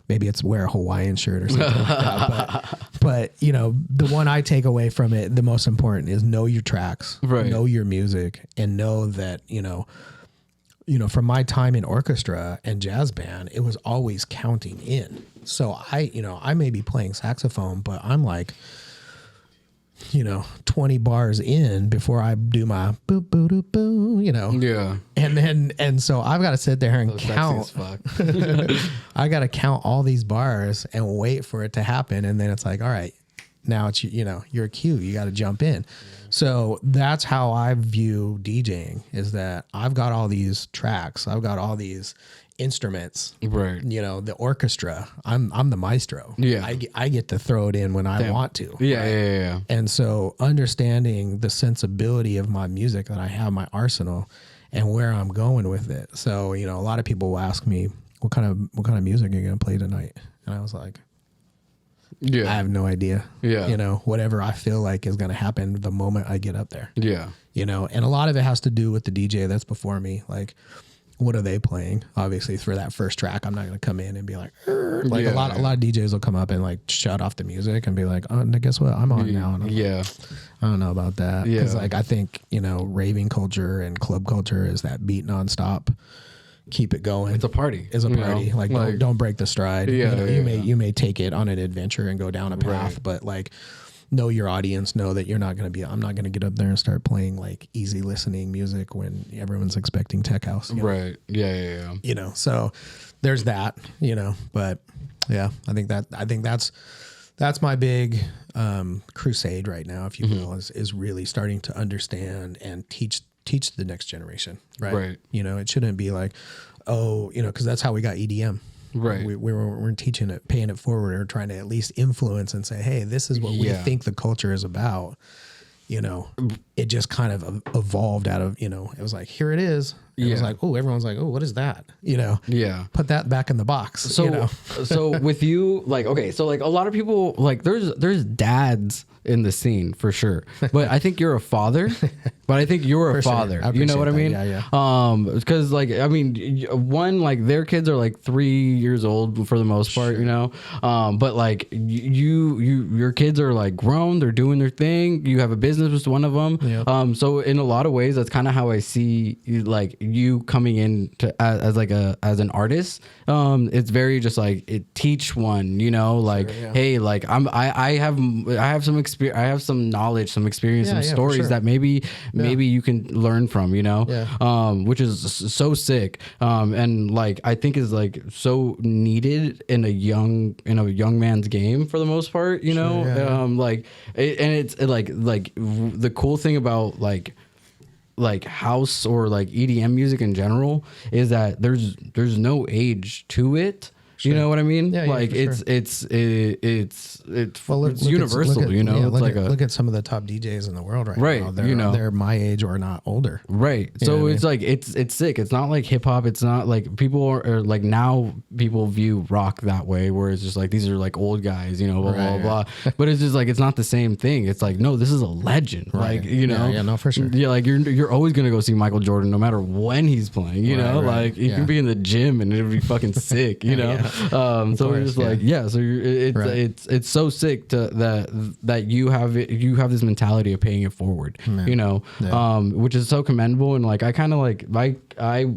maybe it's wear a Hawaiian shirt or something like that. But you know, the one I take away from it, the most important, is know your tracks, know your music, and know that, you know, from my time in orchestra and jazz band, it was always counting in. So I may be playing saxophone, but I'm like, you know, 20 bars in before I do my boo boo doo boo, you know. Yeah. And so I've got to sit there and count. I got to count all these bars and wait for it to happen, and then it's like, all right, now it's, you know, you're a cue, you got to jump in. So that's how I view DJing, is that I've got all these tracks, I've got all these instruments, right? You know, the orchestra, I'm the maestro. Yeah. I get to throw it in when I want to. Yeah, right? yeah. And so understanding the sensibility of my music, that I have my arsenal and where I'm going with it. So, you know, a lot of people will ask me, what kind of music are you going to play tonight? And I was like, I have no idea. Yeah. You know, whatever I feel like is going to happen the moment I get up there. Yeah. You know, and a lot of it has to do with the DJ that's before me. Like, what are they playing? Obviously, for that first track, I'm not going to come in and be like a lot of DJs will come up and like shut off the music and be like, oh, guess what? I'm on now. And I'm like, I don't know about that. Because like, I think, you know, raving culture and club culture is that beat nonstop. Keep it going. It's a party. It's a party. Know? Like don't break the stride. Yeah, you know, you may take it on an adventure and go down a path, but like, know your audience, know that I'm not going to get up there and start playing like easy listening music when everyone's expecting tech house. Right. Yeah. You know, so there's that, you know, but yeah, I think that's my big crusade right now, if you will, is really starting to understand and teach the next generation. Right. You know, it shouldn't be like, oh, you know, cause that's how we got EDM. Right. We're teaching it, paying it forward, or trying to at least influence and say, hey, this is what we think the culture is about. You know, it just kind of evolved out of, you know, it was like, here it is. It was like, oh, everyone's like, oh, what is that? You know, put that back in the box. So, you know? So with you, like, okay, so like a lot of people, like there's dads in the scene for sure, but I think you're a father. But I think you're a father. Sure. You know what I mean? Yeah. Because like, I mean, one, like their kids are like 3 years old for the most part, you know. But like your kids are like grown. They're doing their thing. You have a business with one of them. Yep. So in a lot of ways, that's kind of how I see you coming in to as an artist. It's very just like teach one, you know, like, sure, hey, like I have some experience. I have some knowledge, some experience, some stories that maybe you can learn from, you know, which is so sick. And like, I think is like so needed in a young man's game for the most part, you know, like, and it's like the cool thing about like house or like EDM music in general is that there's no age to it. You know what I mean? Yeah, like for sure. it's universal. You know, it's like look at some of the top DJs in the world Right, now. They're, you know. they're my age or not older. Right. You know So what I it's like it's sick. It's not like hip hop. It's not like people are like now people view rock that way where it's just like these are like old guys, you know, blah Right, blah blah. But it's just like it's not the same thing. It's like no, this is a legend. Right. Like, you know. Yeah, no, for sure. Yeah, like you're always going to go see Michael Jordan no matter when he's playing, you know? Right. Like you can be in the gym and it'll be fucking sick, you know? So it's just like so it's so sick to that you have this mentality of paying it forward, you know, which is so commendable. And like I kind of like I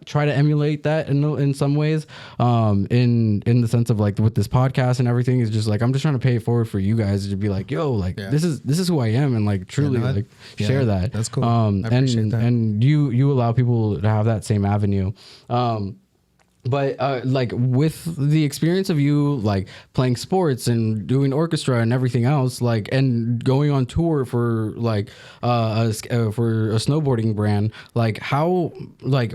try to emulate that in some ways, in the sense of like with this podcast and everything is just like I'm just trying to pay it forward for you guys to be like, yo, like this is who I am, and like truly share that. That's cool. I appreciate that. And you allow people to have that same avenue. But like with the experience of you like playing sports and doing orchestra and everything else, like and going on tour for like for a snowboarding brand, like how like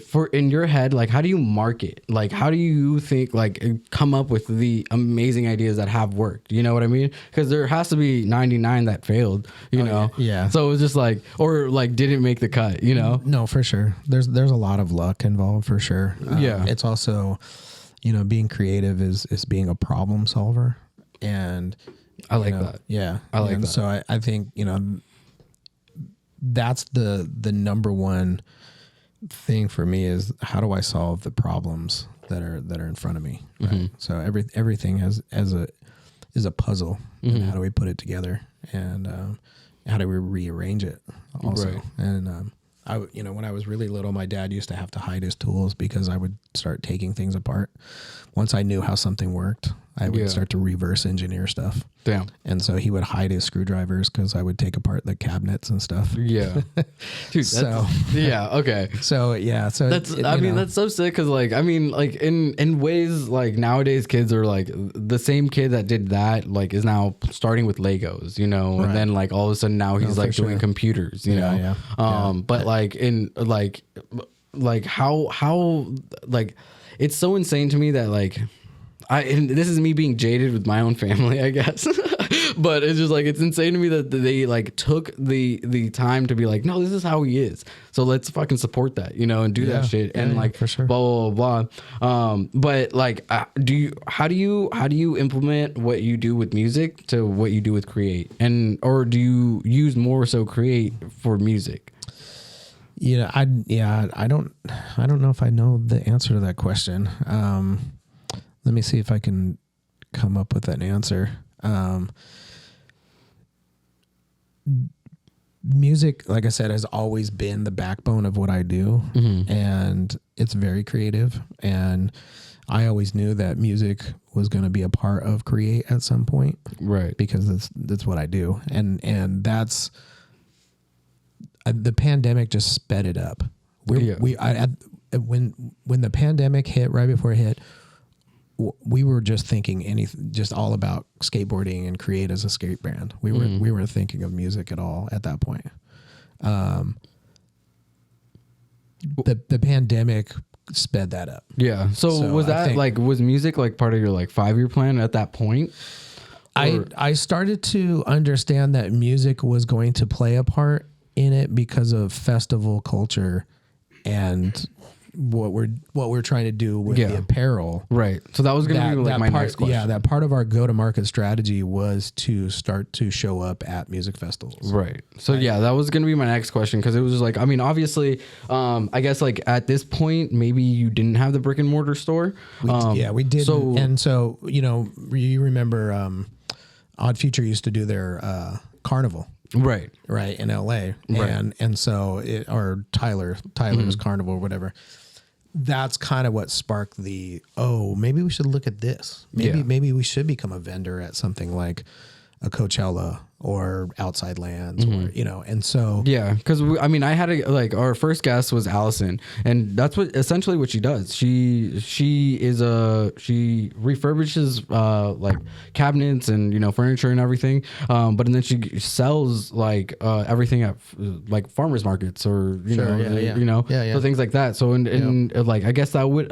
for in your head, like how do you market? Like how do you think like come up with the amazing ideas that have worked? You know what I mean? Because there has to be 99 that failed. You know? Yeah. So it's just like or like didn't make the cut. You know? No, for sure. There's a lot of luck involved for sure. It's also, you know, being creative is being a problem solver, and I like that. Yeah, I like that. So I think, you know, that's the number one thing for me is how do I solve the problems that are in front of me, right? Mm-hmm. So everything is a puzzle, Mm-hmm. and how do we put it together, and how do we rearrange it also? Right. And you know, when I was really little, my dad used to have to hide his tools because I would start taking things apart. Once I knew how something worked, I would start to reverse engineer stuff. Damn. And so he would hide his screwdrivers because I would take apart the cabinets and stuff. Yeah. Dude, So yeah, okay. so yeah, so That's I mean that's so sick because like I mean like in ways like nowadays kids are like the same kid that did that like is now starting with Legos, you know, and then like all of a sudden now he's like doing computers, you know. But like in like how like it's so insane to me that like and this is me being jaded with my own family, I guess. But it's just like it's insane to me that they like took the time to be like, no, this is how he is. So let's fucking support that, you know, and do that shit and like for sure. blah blah blah. But like, how do you implement what you do with music to what you do with Create, or do you use more so Create for music? You know, I don't know if I know the answer to that question. Let me see if I can come up with an answer. Music, like I said, has always been the backbone of what I do, and it's very creative. And I always knew that music was going to be a part of Create at some point, right? Because that's what I do, and that's the pandemic just sped it up. When the pandemic hit, right before it hit, we were just thinking just all about skateboarding and Create as a skate brand. We weren't thinking of music at all at that point. The pandemic sped that up. Yeah. So was that was music like part of your like 5-year plan at that point? I started to understand that music was going to play a part in it because of festival culture and what we're trying to do with the apparel. Right. So that was going to be like my next question. Yeah, that part of our go-to-market strategy was to start to show up at music festivals. Right. So yeah, that was going to be my next question because it was just like, I mean, obviously, I guess like at this point, maybe you didn't have the brick and mortar store. We did. So, you know, you remember Odd Future used to do their carnival. Right in LA, and so Tyler's Carnival or whatever. That's kind of what sparked maybe we should look at this. Maybe we should become a vendor at something like a Coachella or outside lands, or and so Yeah, because I mean, I had like our first guest was Allison, and that's what essentially what she does. She refurbishes like cabinets and furniture and everything, but then she sells like everything at like farmers markets or so things like that. So and like I guess that would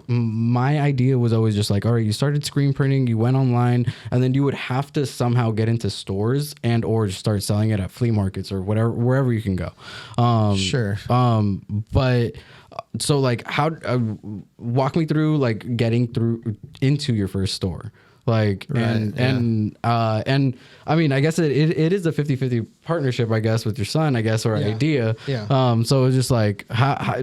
my idea was always just like, all right, you started screen printing, you went online, and then you would have to somehow get into stores and or start selling it at flea markets or wherever you can go. But so like how walk me through like getting into your first store. Like, and I mean, I guess it is a 50-50 partnership, I guess, with your son, I guess, or idea. Yeah. So it's just like, how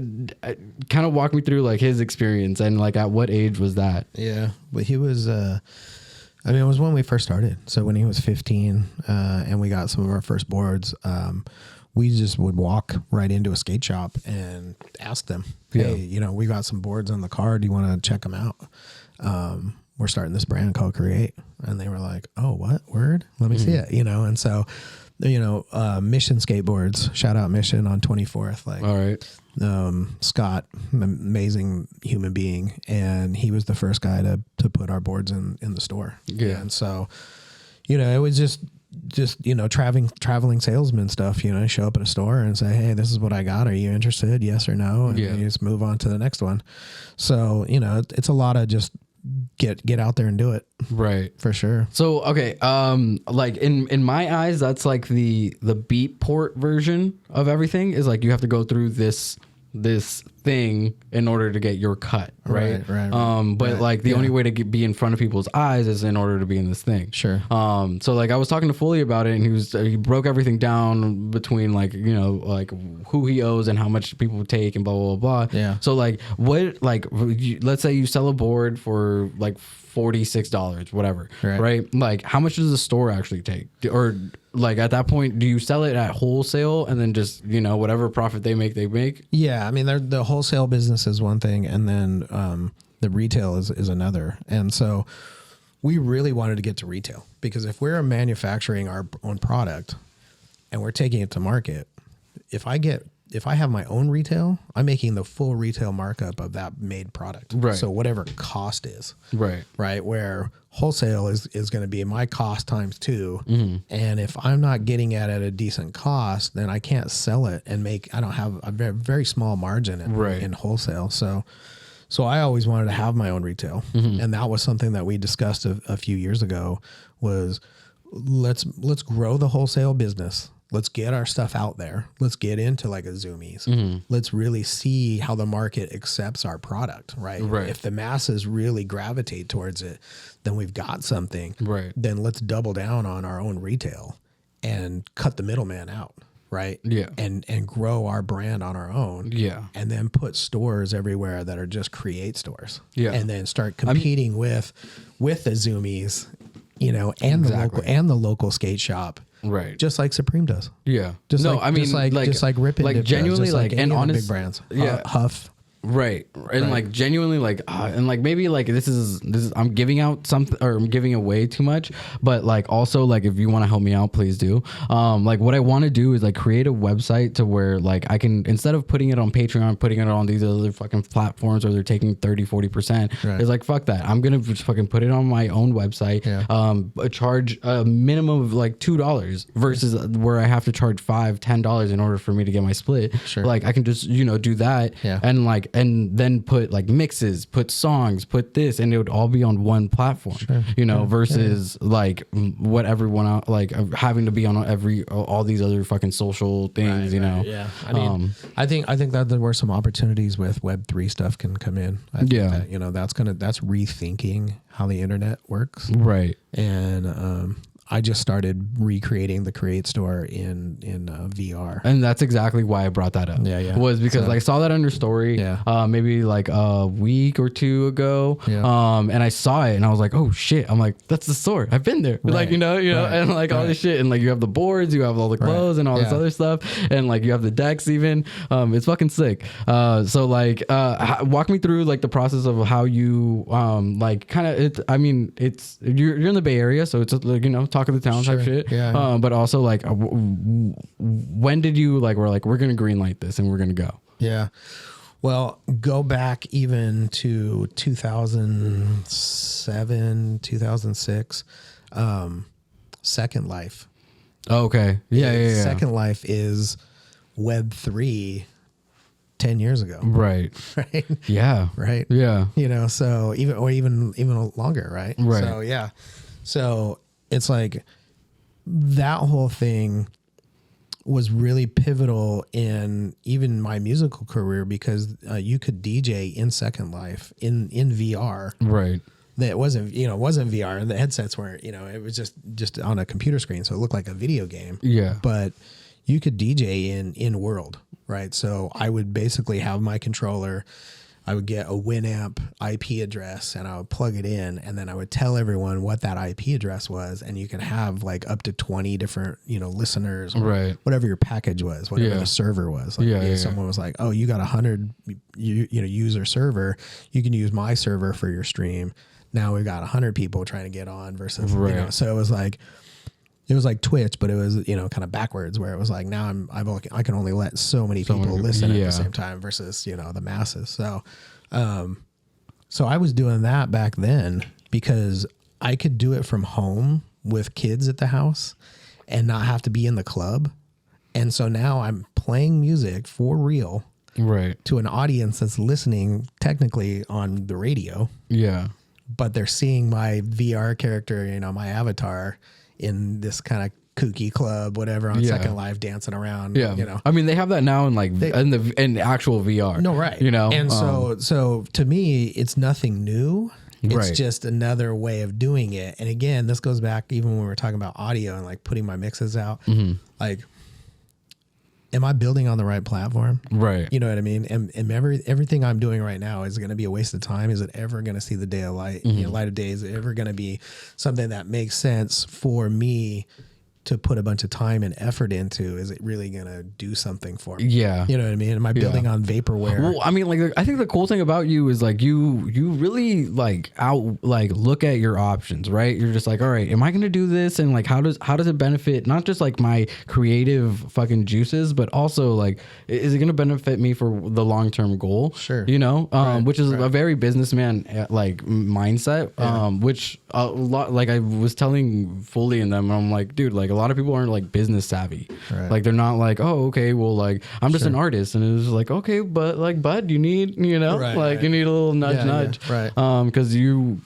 kind of walk me through like his experience and like at what age was that? Yeah. But he was, I mean, it was when we first started. So when he was 15, and we got some of our first boards, we just would walk right into a skate shop and ask them, hey, we got some boards on the car. Do you want to check them out? We're starting this brand called Create. And they were like, oh, what? Word? Let me see it, And so, Mission Skateboards, shout out Mission on 24th. Like, all right. Scott, amazing human being. And he was the first guy to put our boards in the store. Yeah. And so, it was just traveling salesman stuff, show up at a store and say, hey, this is what I got. Are you interested? Yes or no? And you just move on to the next one. So, it's a lot of just get out there and do it. Right. For sure. So, okay. Like in my eyes, that's like the Beatport version of everything is like, you have to go through this thing in order to get your cut. Right. But like the only way to be in front of people's eyes is in order to be in this thing. Sure. So like I was talking to Foley about it, and he broke everything down between like, like who he owes and how much people take and blah, blah, blah, blah. Yeah. So like let's say you sell a board for like $46, whatever. Right. Like how much does the store actually take? Or like at that point, do you sell it at wholesale and then just, whatever profit they make? Yeah. I mean, the wholesale business is one thing. And then the retail is another. And so we really wanted to get to retail, because if we're manufacturing our own product and we're taking it to market, if I have my own retail, I'm making the full retail markup of that made product. Right. So whatever cost is. Right. Right. Where wholesale is going to be my cost times 2. And if I'm not getting it at a decent cost, then I can't sell it and I don't have a very, very small margin in wholesale. So I always wanted to have my own retail. And that was something that we discussed a few years ago was let's grow the wholesale business. Let's get our stuff out there. Let's get into like a Zoomies. Let's really see how the market accepts our product, right? If the masses really gravitate towards it, then we've got something. Right. Then let's double down on our own retail and cut the middleman out, right? Yeah. And grow our brand on our own. Yeah. And then put stores everywhere that are just Create stores. Yeah. And then start competing with the Zoomies, and the local skate shop. Right. Just like Supreme does. Yeah. Just like Rip and Dip genuinely does, like and honest big brands. Yeah. Huff. Right. And like genuinely like and like maybe like this is I'm giving out something or I'm giving away too much, but like also like if you want to help me out, please do. Like what I want to do is like create a website to where like I can, instead of putting it on Patreon, putting it on these other fucking platforms where they're taking 30-40%, it's like fuck that. I'm gonna just fucking put it on my own website. Charge a minimum of like $2 versus where I have to charge $5-10 in order for me to get my split. Like I can just do that and like and then put like mixes, put songs, put this, and it would all be on one platform, versus like what everyone else, like having to be on all these other fucking social things, Yeah. I mean, I think that there were some opportunities with Web3 stuff can come in. I think that, that's rethinking how the internet works. Right. And, I just started recreating the Create store in VR, and that's exactly why I brought that up. Was because like I saw that on your story, maybe like a week or two ago, and I saw it and I was like, oh shit! I'm like, that's the store. I've been there, like and like all this shit, and like you have the boards, you have all the clothes, and all this other stuff, and like you have the decks even. It's fucking sick. So like, walk me through like the process of how you like kind of. I mean, it's you're in the Bay Area, so it's like it's talk of the town type shit. Yeah. But also like, when did you like, we're going to greenlight this and we're going to go? Yeah. Well, go back even to 2007, 2006, Second Life. Okay. Yeah. Second Life is Web3 10 years ago. Right. Right. Yeah. Right. Yeah. You know, so even longer. Right. Right. So, yeah. So it's like that whole thing was really pivotal in even my musical career because you could DJ in Second Life in VR. Right. That wasn't VR, and the headsets weren't, it was just on a computer screen, so it looked like a video game. Yeah. But you could DJ in world, right? So I would basically have my controller, I would get a Winamp IP address and I would plug it in, and then I would tell everyone what that IP address was, and you can have like up to 20 different, listeners, right? Whatever your package was, whatever the server was. Like if someone was like, "Oh, you got 100, user server, you can use my server for your stream." Now we've got 100 people trying to get on versus, so it was like Twitch, but it was, kind of backwards where it was like, now I can only let so many people listen at the same time versus, the masses. So, so I was doing that back then because I could do it from home with kids at the house and not have to be in the club. And so now I'm playing music for real, right, to an audience that's listening technically on the radio. Yeah. But they're seeing my VR character, my avatar in this kind of kooky club, whatever, on Second Life dancing around. Yeah. I mean, they have that now in in actual VR. No, right. And so to me, it's nothing new. It's just another way of doing it. And again, this goes back even when we were talking about audio and like putting my mixes out. Mm-hmm. Like, am I building on the right platform? Right. You know what I mean? And everything I'm doing right now, is it going to be a waste of time? Is it ever going to see the day of light, light of day? Is it ever going to be something that makes sense for me to put a bunch of time and effort into? Is it really going to do something for me? Yeah. You know what I mean? Am I building on vaporware? Well, I mean, like, I think the cool thing about you is like you really look at your options, right? You're just like, all right, am I going to do this? And like, how does it benefit not just like my creative fucking juices, but also like, is it going to benefit me for the long-term goal? Sure. Which is a very businessman like mindset, which a lot, like I was telling Foley and them, I'm like, dude, like, a lot of people aren't like business savvy. Right. Like they're not like, oh, okay, well, like I'm just an artist, and it was like, okay, but like, bud, you need, you need a little nudge, right? Because you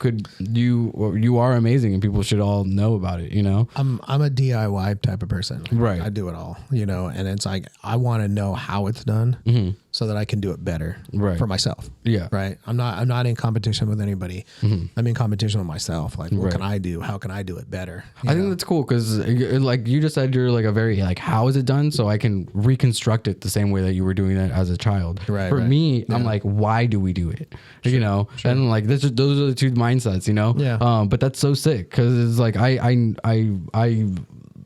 are amazing, and people should all know about it. I'm a DIY type of person, right? I do it all, and it's like I want to know how it's done, so that I can do it better, for myself. Yeah, right. I'm not in competition with anybody. I'm in competition with myself. Like, what can I do? How can I do it better? I think that's cool because, like you just said, you're like a very like, how is it done? So I can reconstruct it the same way that you were doing it as a child. Right. For me, I'm like, why do we do it? Sure. And like those are the two mindsets. Yeah. But that's so sick because it's like I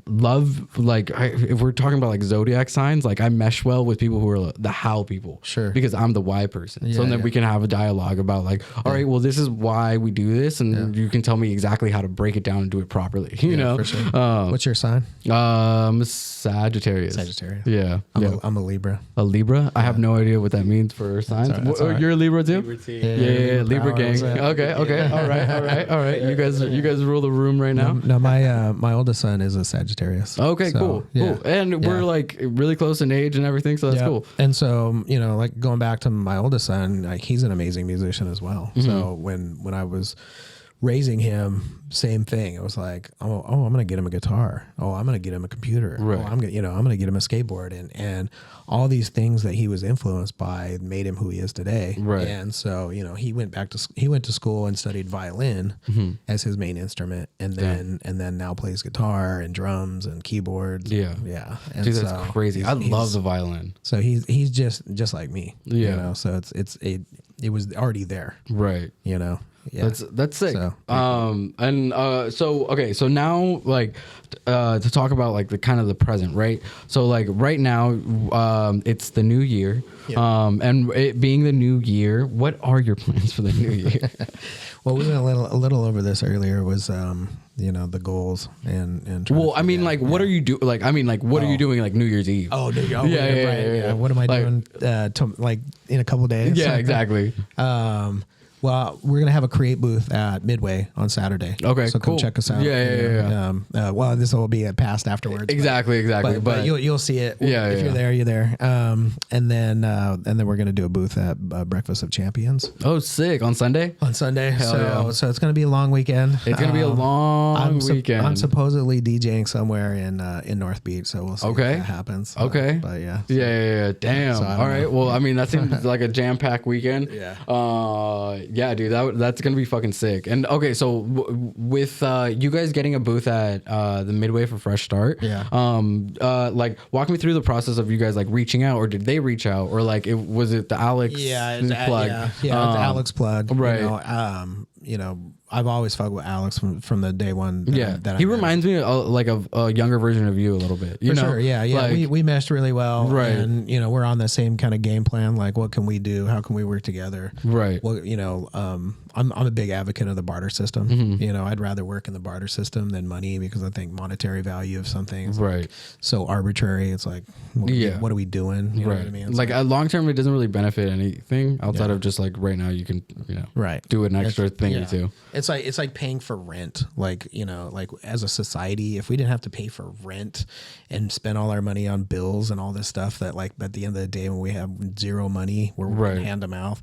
love, like, if we're talking about like zodiac signs, like I mesh well with people who are the how people. Sure. Because I'm the why person. So then we can have a dialogue about like, all right, well, this is why we do this, and you can tell me exactly how to break it down and do it properly. For sure. What's your sign? Sagittarius. Yeah. I'm a Libra. A Libra? I have no idea what that means for signs. That's all right. You're a Libra too? Libra too. Yeah, Libra gang. Okay. All right. You guys rule the room right now? No, my oldest son is a Sagittarius. Okay, cool. And we're like really close in age and everything, so that's cool. And so, like going back to my oldest son, like he's an amazing musician as well. So when I was raising him, same thing. It was like, oh, I'm gonna get him a guitar. Oh, I'm gonna get him a computer. Right. Oh, I'm gonna get him a skateboard, and all these things that he was influenced by made him who he is today. Right. And so he went to school and studied violin as his main instrument, and then now plays guitar and drums and keyboards. Yeah. And dude, that's crazy. I love the violin. So he's just like me. Yeah. So it was already there. Right. Yeah. That's sick. So, so now like to talk about like the kind of the present, right? So like right now it's the new year. And it being the new year, what are your plans for the new year? Well, we went a little over this earlier, was the goals and trying Well, to I mean, figure like, out- what are you doing? Like, I mean, like, what are you doing like New Year's Eve? Oh, dude, Yeah, yeah. What am I Like- doing? Like in a couple of days? Yeah, exactly. Well, we're gonna have a Create booth at Midway on Saturday. Okay, so come cool. check us out. Yeah. Well, this will be past afterwards. Exactly. But you'll see it. If you're there, you're there. And then we're gonna do a booth at Breakfast of Champions Oh, sick. On Sunday? on Sunday. yeah. So it's gonna be a long weekend. It's going to be a long weekend. I'm supposedly DJing somewhere in North Beach, so we'll see Okay. if that happens. Okay. But yeah. Yeah. Damn. So I don't All right. know. Well, I mean, that seems like a jam-packed weekend. Yeah. Yeah, dude, that's gonna be fucking sick. And okay, so with you guys getting a booth at the Midway for Fresh Start, like walk me through the process of you guys like reaching out, or did they reach out, or like was it the Alex plug? It's Alex plug, right. I've always fucked with Alex from the day one. That He I met. reminds me of a younger version of you a little bit. You For know? sure, yeah. Like, we meshed really well, Right. And we're on the same kind of game plan. Like, what can we do? How can we work together? Right. Well, I'm a big advocate of the barter system. Mm-hmm. I'd rather work in the barter system than money because I think monetary value of something is Right. so arbitrary. It's like, what are we doing? You know what I mean? It's Like long term, it doesn't really benefit anything outside of just like right now you can Right. do an extra thing or two. It's like paying for rent. Like, like as a society, if we didn't have to pay for rent and spend all our money on bills and all this stuff that like at the end of the day when we have zero money, we're working hand to mouth.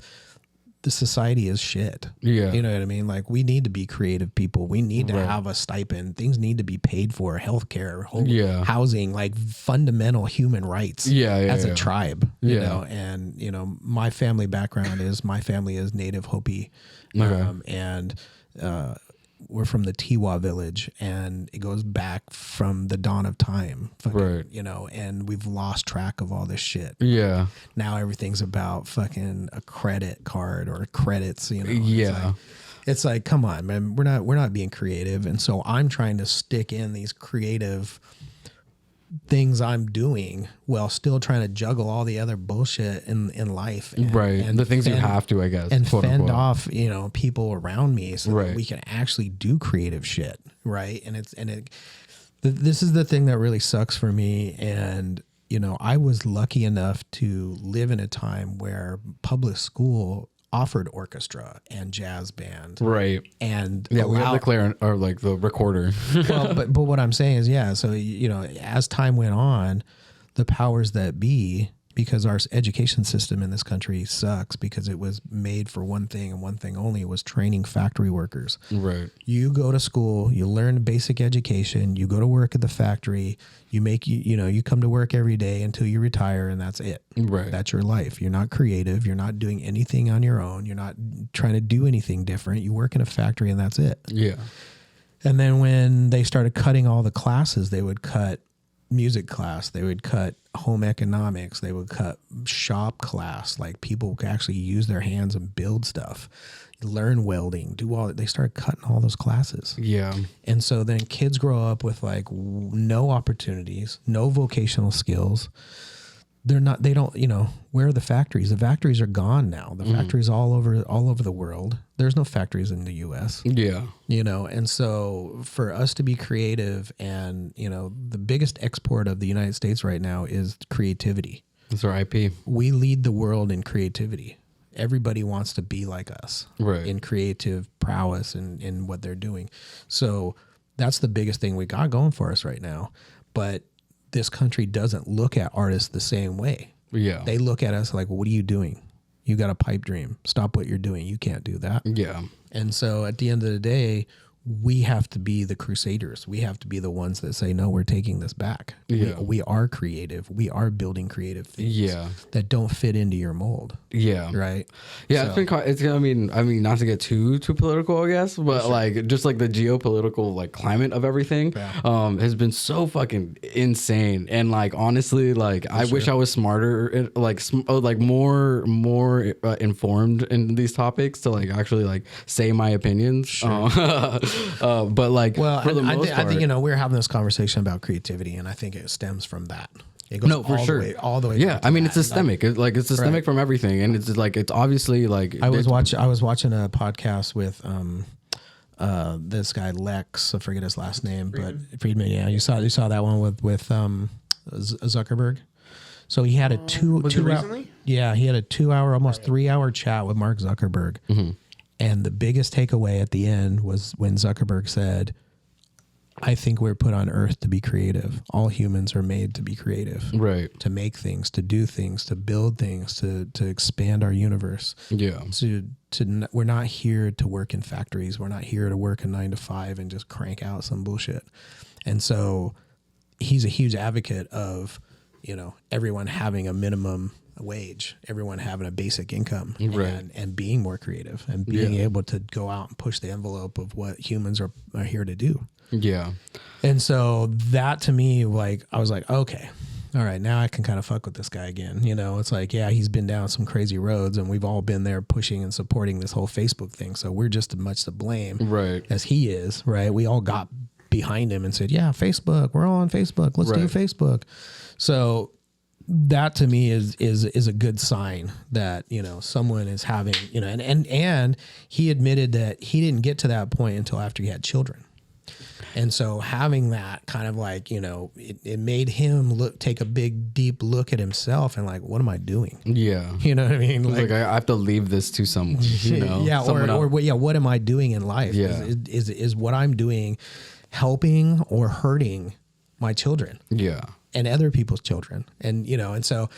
The society is shit. Yeah. You know what I mean? Like we need to be creative people. We need to have a stipend. Things need to be paid for, healthcare, housing, like fundamental human rights as a tribe, you know? And, my family background is Native Hopi. And we're from the Tiwa village, and it goes back from the dawn of time, and we've lost track of all this shit. Yeah. Now everything's about fucking a credit card or credits, Yeah. It's like, come on, man, we're not being creative. And so I'm trying to stick in these creative things I'm doing while still trying to juggle all the other bullshit in life. And the things you have to, I guess. And quote, fend unquote. off, people around me so that we can actually do creative shit. Right. This is the thing that really sucks for me. And, I was lucky enough to live in a time where public school offered orchestra and jazz band. Right. And we have the clarinet or like the recorder. well, but what I'm saying is, so, as time went on, the powers that be, because our education system in this country sucks because it was made for one thing and one thing only, was training factory workers. Right. You go to school, you learn basic education, you go to work at the factory, you come to work every day until you retire, and that's it. Right. That's your life. You're not creative. You're not doing anything on your own. You're not trying to do anything different. You work in a factory and that's it. Yeah. And then when they started cutting all the classes, they would cut music class, they would cut home economics, they would cut shop class, like people could actually use their hands and build stuff, learn welding, they started cutting all those classes. Yeah. And so then kids grow up with like no opportunities, no vocational skills. They don't, where are the factories? The factories are gone now. The factories all over the world. There's no factories in the US. Yeah. And so for us to be creative and, the biggest export of the United States right now is creativity. That's our IP. We lead the world in creativity. Everybody wants to be like us in creative prowess and in what they're doing. So that's the biggest thing we got going for us right now. But this country doesn't look at artists the same way. Yeah. They look at us like, what are you doing? You got a pipe dream. Stop what you're doing. You can't do that. Yeah. And so at the end of the day, we have to be the crusaders. We have to be the ones that say, no, we're taking this back. Yeah. We are creative. We are building creative things that don't fit into your mold. Yeah. Right. Yeah. So. I mean, not to get too political, I guess, but like just like the geopolitical like climate of everything has been so fucking insane. And like, honestly, like I wish I was smarter, like more informed in these topics to like actually like say my opinions. Sure. But like, for the most part, I think we're having this conversation about creativity, and I think it stems from that. It goes all the way. Yeah, I mean, it's systemic. It's systemic from everything, and it's like it's obviously like I was watching a podcast with this guy Lex, I forget his last name, but Friedman. Yeah, you saw that one with Zuckerberg. So he had a two hour, yeah, he had a 2 hour, almost 3 hour chat with Mark Zuckerberg. Mm-hmm. And the biggest takeaway at the end was when Zuckerberg said, I think we're put on earth to be creative. All humans are made to be creative. Right. To make things, to do things, to build things, to expand our universe. Yeah. We're not here to work in factories. We're not here to work a 9 to 5 and just crank out some bullshit. And so he's a huge advocate of, everyone having a minimum wage, everyone having a basic income, right. and being more creative and being able to go out and push the envelope of what humans are here to do. Yeah. And so that to me, like, I was like, okay, all right, now I can kind of fuck with this guy again. It's like, yeah, he's been down some crazy roads and we've all been there pushing and supporting this whole Facebook thing. So we're just as much to blame as he is, right? We all got behind him and said, yeah, Facebook, we're all on Facebook. Let's do Facebook. So that to me is a good sign that, someone is having, and he admitted that he didn't get to that point until after he had children. And so having that kind of like, it made him take a big, deep look at himself and like, what am I doing? Yeah. You know what I mean? Like I have to leave this to someone, Yeah. What am I doing in life? Yeah. Is what I'm doing helping or hurting my children? Yeah. And other people's children. And, and so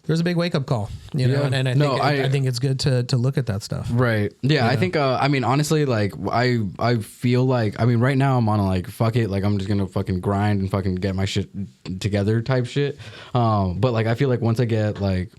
there's a big wake up call, and I think it's good to look at that stuff. Right. Yeah. I think, honestly, like I feel like, right now I'm on a like, fuck it. Like I'm just going to fucking grind and fucking get my shit together type shit. But like, I feel like once I get like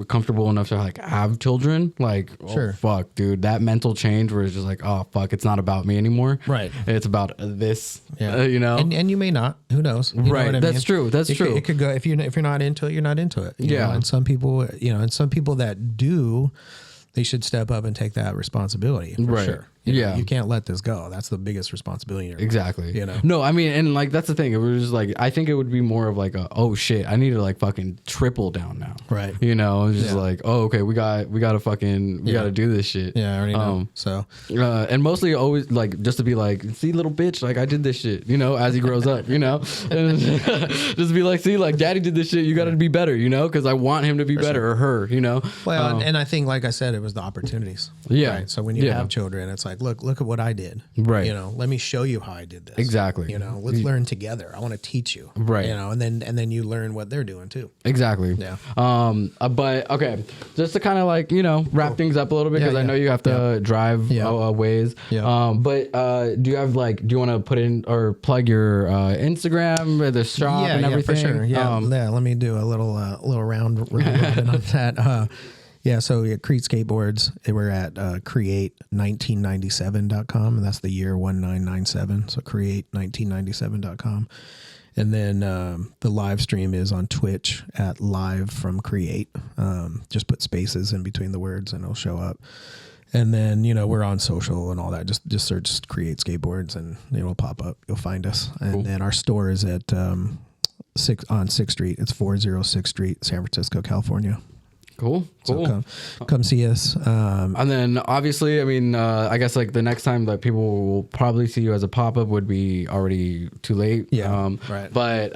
comfortable enough to like have children, like, sure. Oh, fuck, dude, that mental change where it's just like, oh fuck, it's not about me anymore. Right. It's about this, and you may not, who knows? Right. That's true. That's true. It could go, if you're not into it, you're not into it. Yeah. And some people, and some people that do, they should step up and take that responsibility for sure. You can't let this go. That's the biggest responsibility in your life. Exactly. No, and like that's the thing. It was just like I think it would be more of like oh shit, I need to like fucking triple down now. Right. It's just like, oh okay, we gotta do this shit. Yeah, I already know. So and mostly always like just to be like, see little bitch, like I did this shit, as he grows up, and just be like, see, like daddy did this shit, you gotta be better, because I want him to be better or her, Well, and I think like I said, it was the opportunities. Yeah. Right? So when you have children, it's like, look at what I did. Right. Let me show you how I did this. Exactly. Let's learn together. I want to teach you. Right. And then you learn what they're doing too. Exactly. Yeah. But okay, just to kind of like, wrap things up a little bit because I know you have to drive a ways. Yeah. But do you want to put in or plug your Instagram or the shop and everything? Yeah, for sure. Yeah. Let me do a little round robin on that. So Create Skateboards, we're at create1997.com, and that's the year 1997. So create1997.com. And then the live stream is on Twitch at Live from Create. Just put spaces in between the words and it'll show up. And then, we're on social and all that. Just search Create Skateboards and it'll pop up. You'll find us. And then our store is at 6th Street. It's 406th Street, San Francisco, California. Cool. So come see us. And then obviously, I guess like the next time that people will probably see you as a pop-up would be already too late. Yeah. Right. But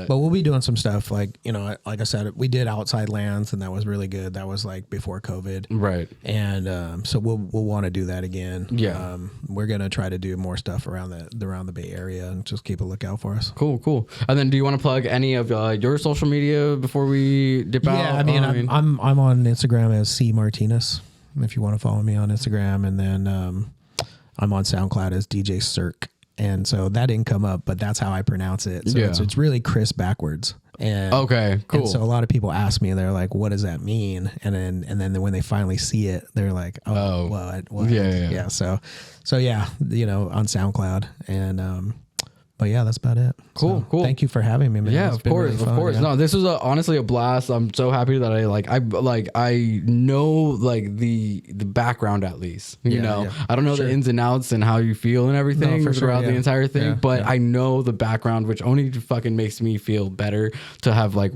we'll be doing some stuff like, like I said, we did Outside Lands and that was really good. That was like before COVID. Right. And so we'll want to do that again. Yeah. We're going to try to do more stuff around the Bay Area and just keep a lookout for us. Cool. And then do you want to plug any of your social media before we dip out? Yeah, I'm on Instagram as C Martinez if you want to follow me on Instagram, and then I'm on SoundCloud as DJ Cirque, and so that didn't come up, but that's how I pronounce it. So it's really Chris backwards. And okay, cool. And so a lot of people ask me, they're like, "What does that mean?" And then when they finally see it, they're like, "Oh, what?" Yeah. So on SoundCloud, and But yeah, that's about it. Cool. Thank you for having me, man. Yeah, of course, really of course. Yeah. No, this was honestly a blast. I'm so happy that I know like the background at least. You know, yeah. I don't know the ins and outs and how you feel and everything throughout the entire thing, but I know the background, which only fucking makes me feel better to have like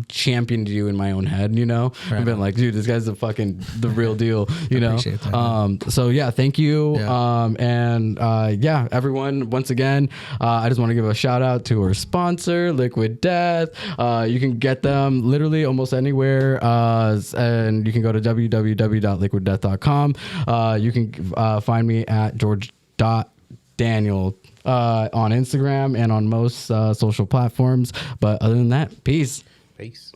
championed you in my own head. You know, I've been like, dude, this guy's the real deal. You know, that, so yeah, thank you. Yeah. Everyone, once again. I just want to give a shout out to our sponsor, Liquid Death. You can get them literally almost anywhere, and you can go to www.liquiddeath.com. You can find me at George.Daniel on Instagram and on most social platforms. But other than that, peace. Peace.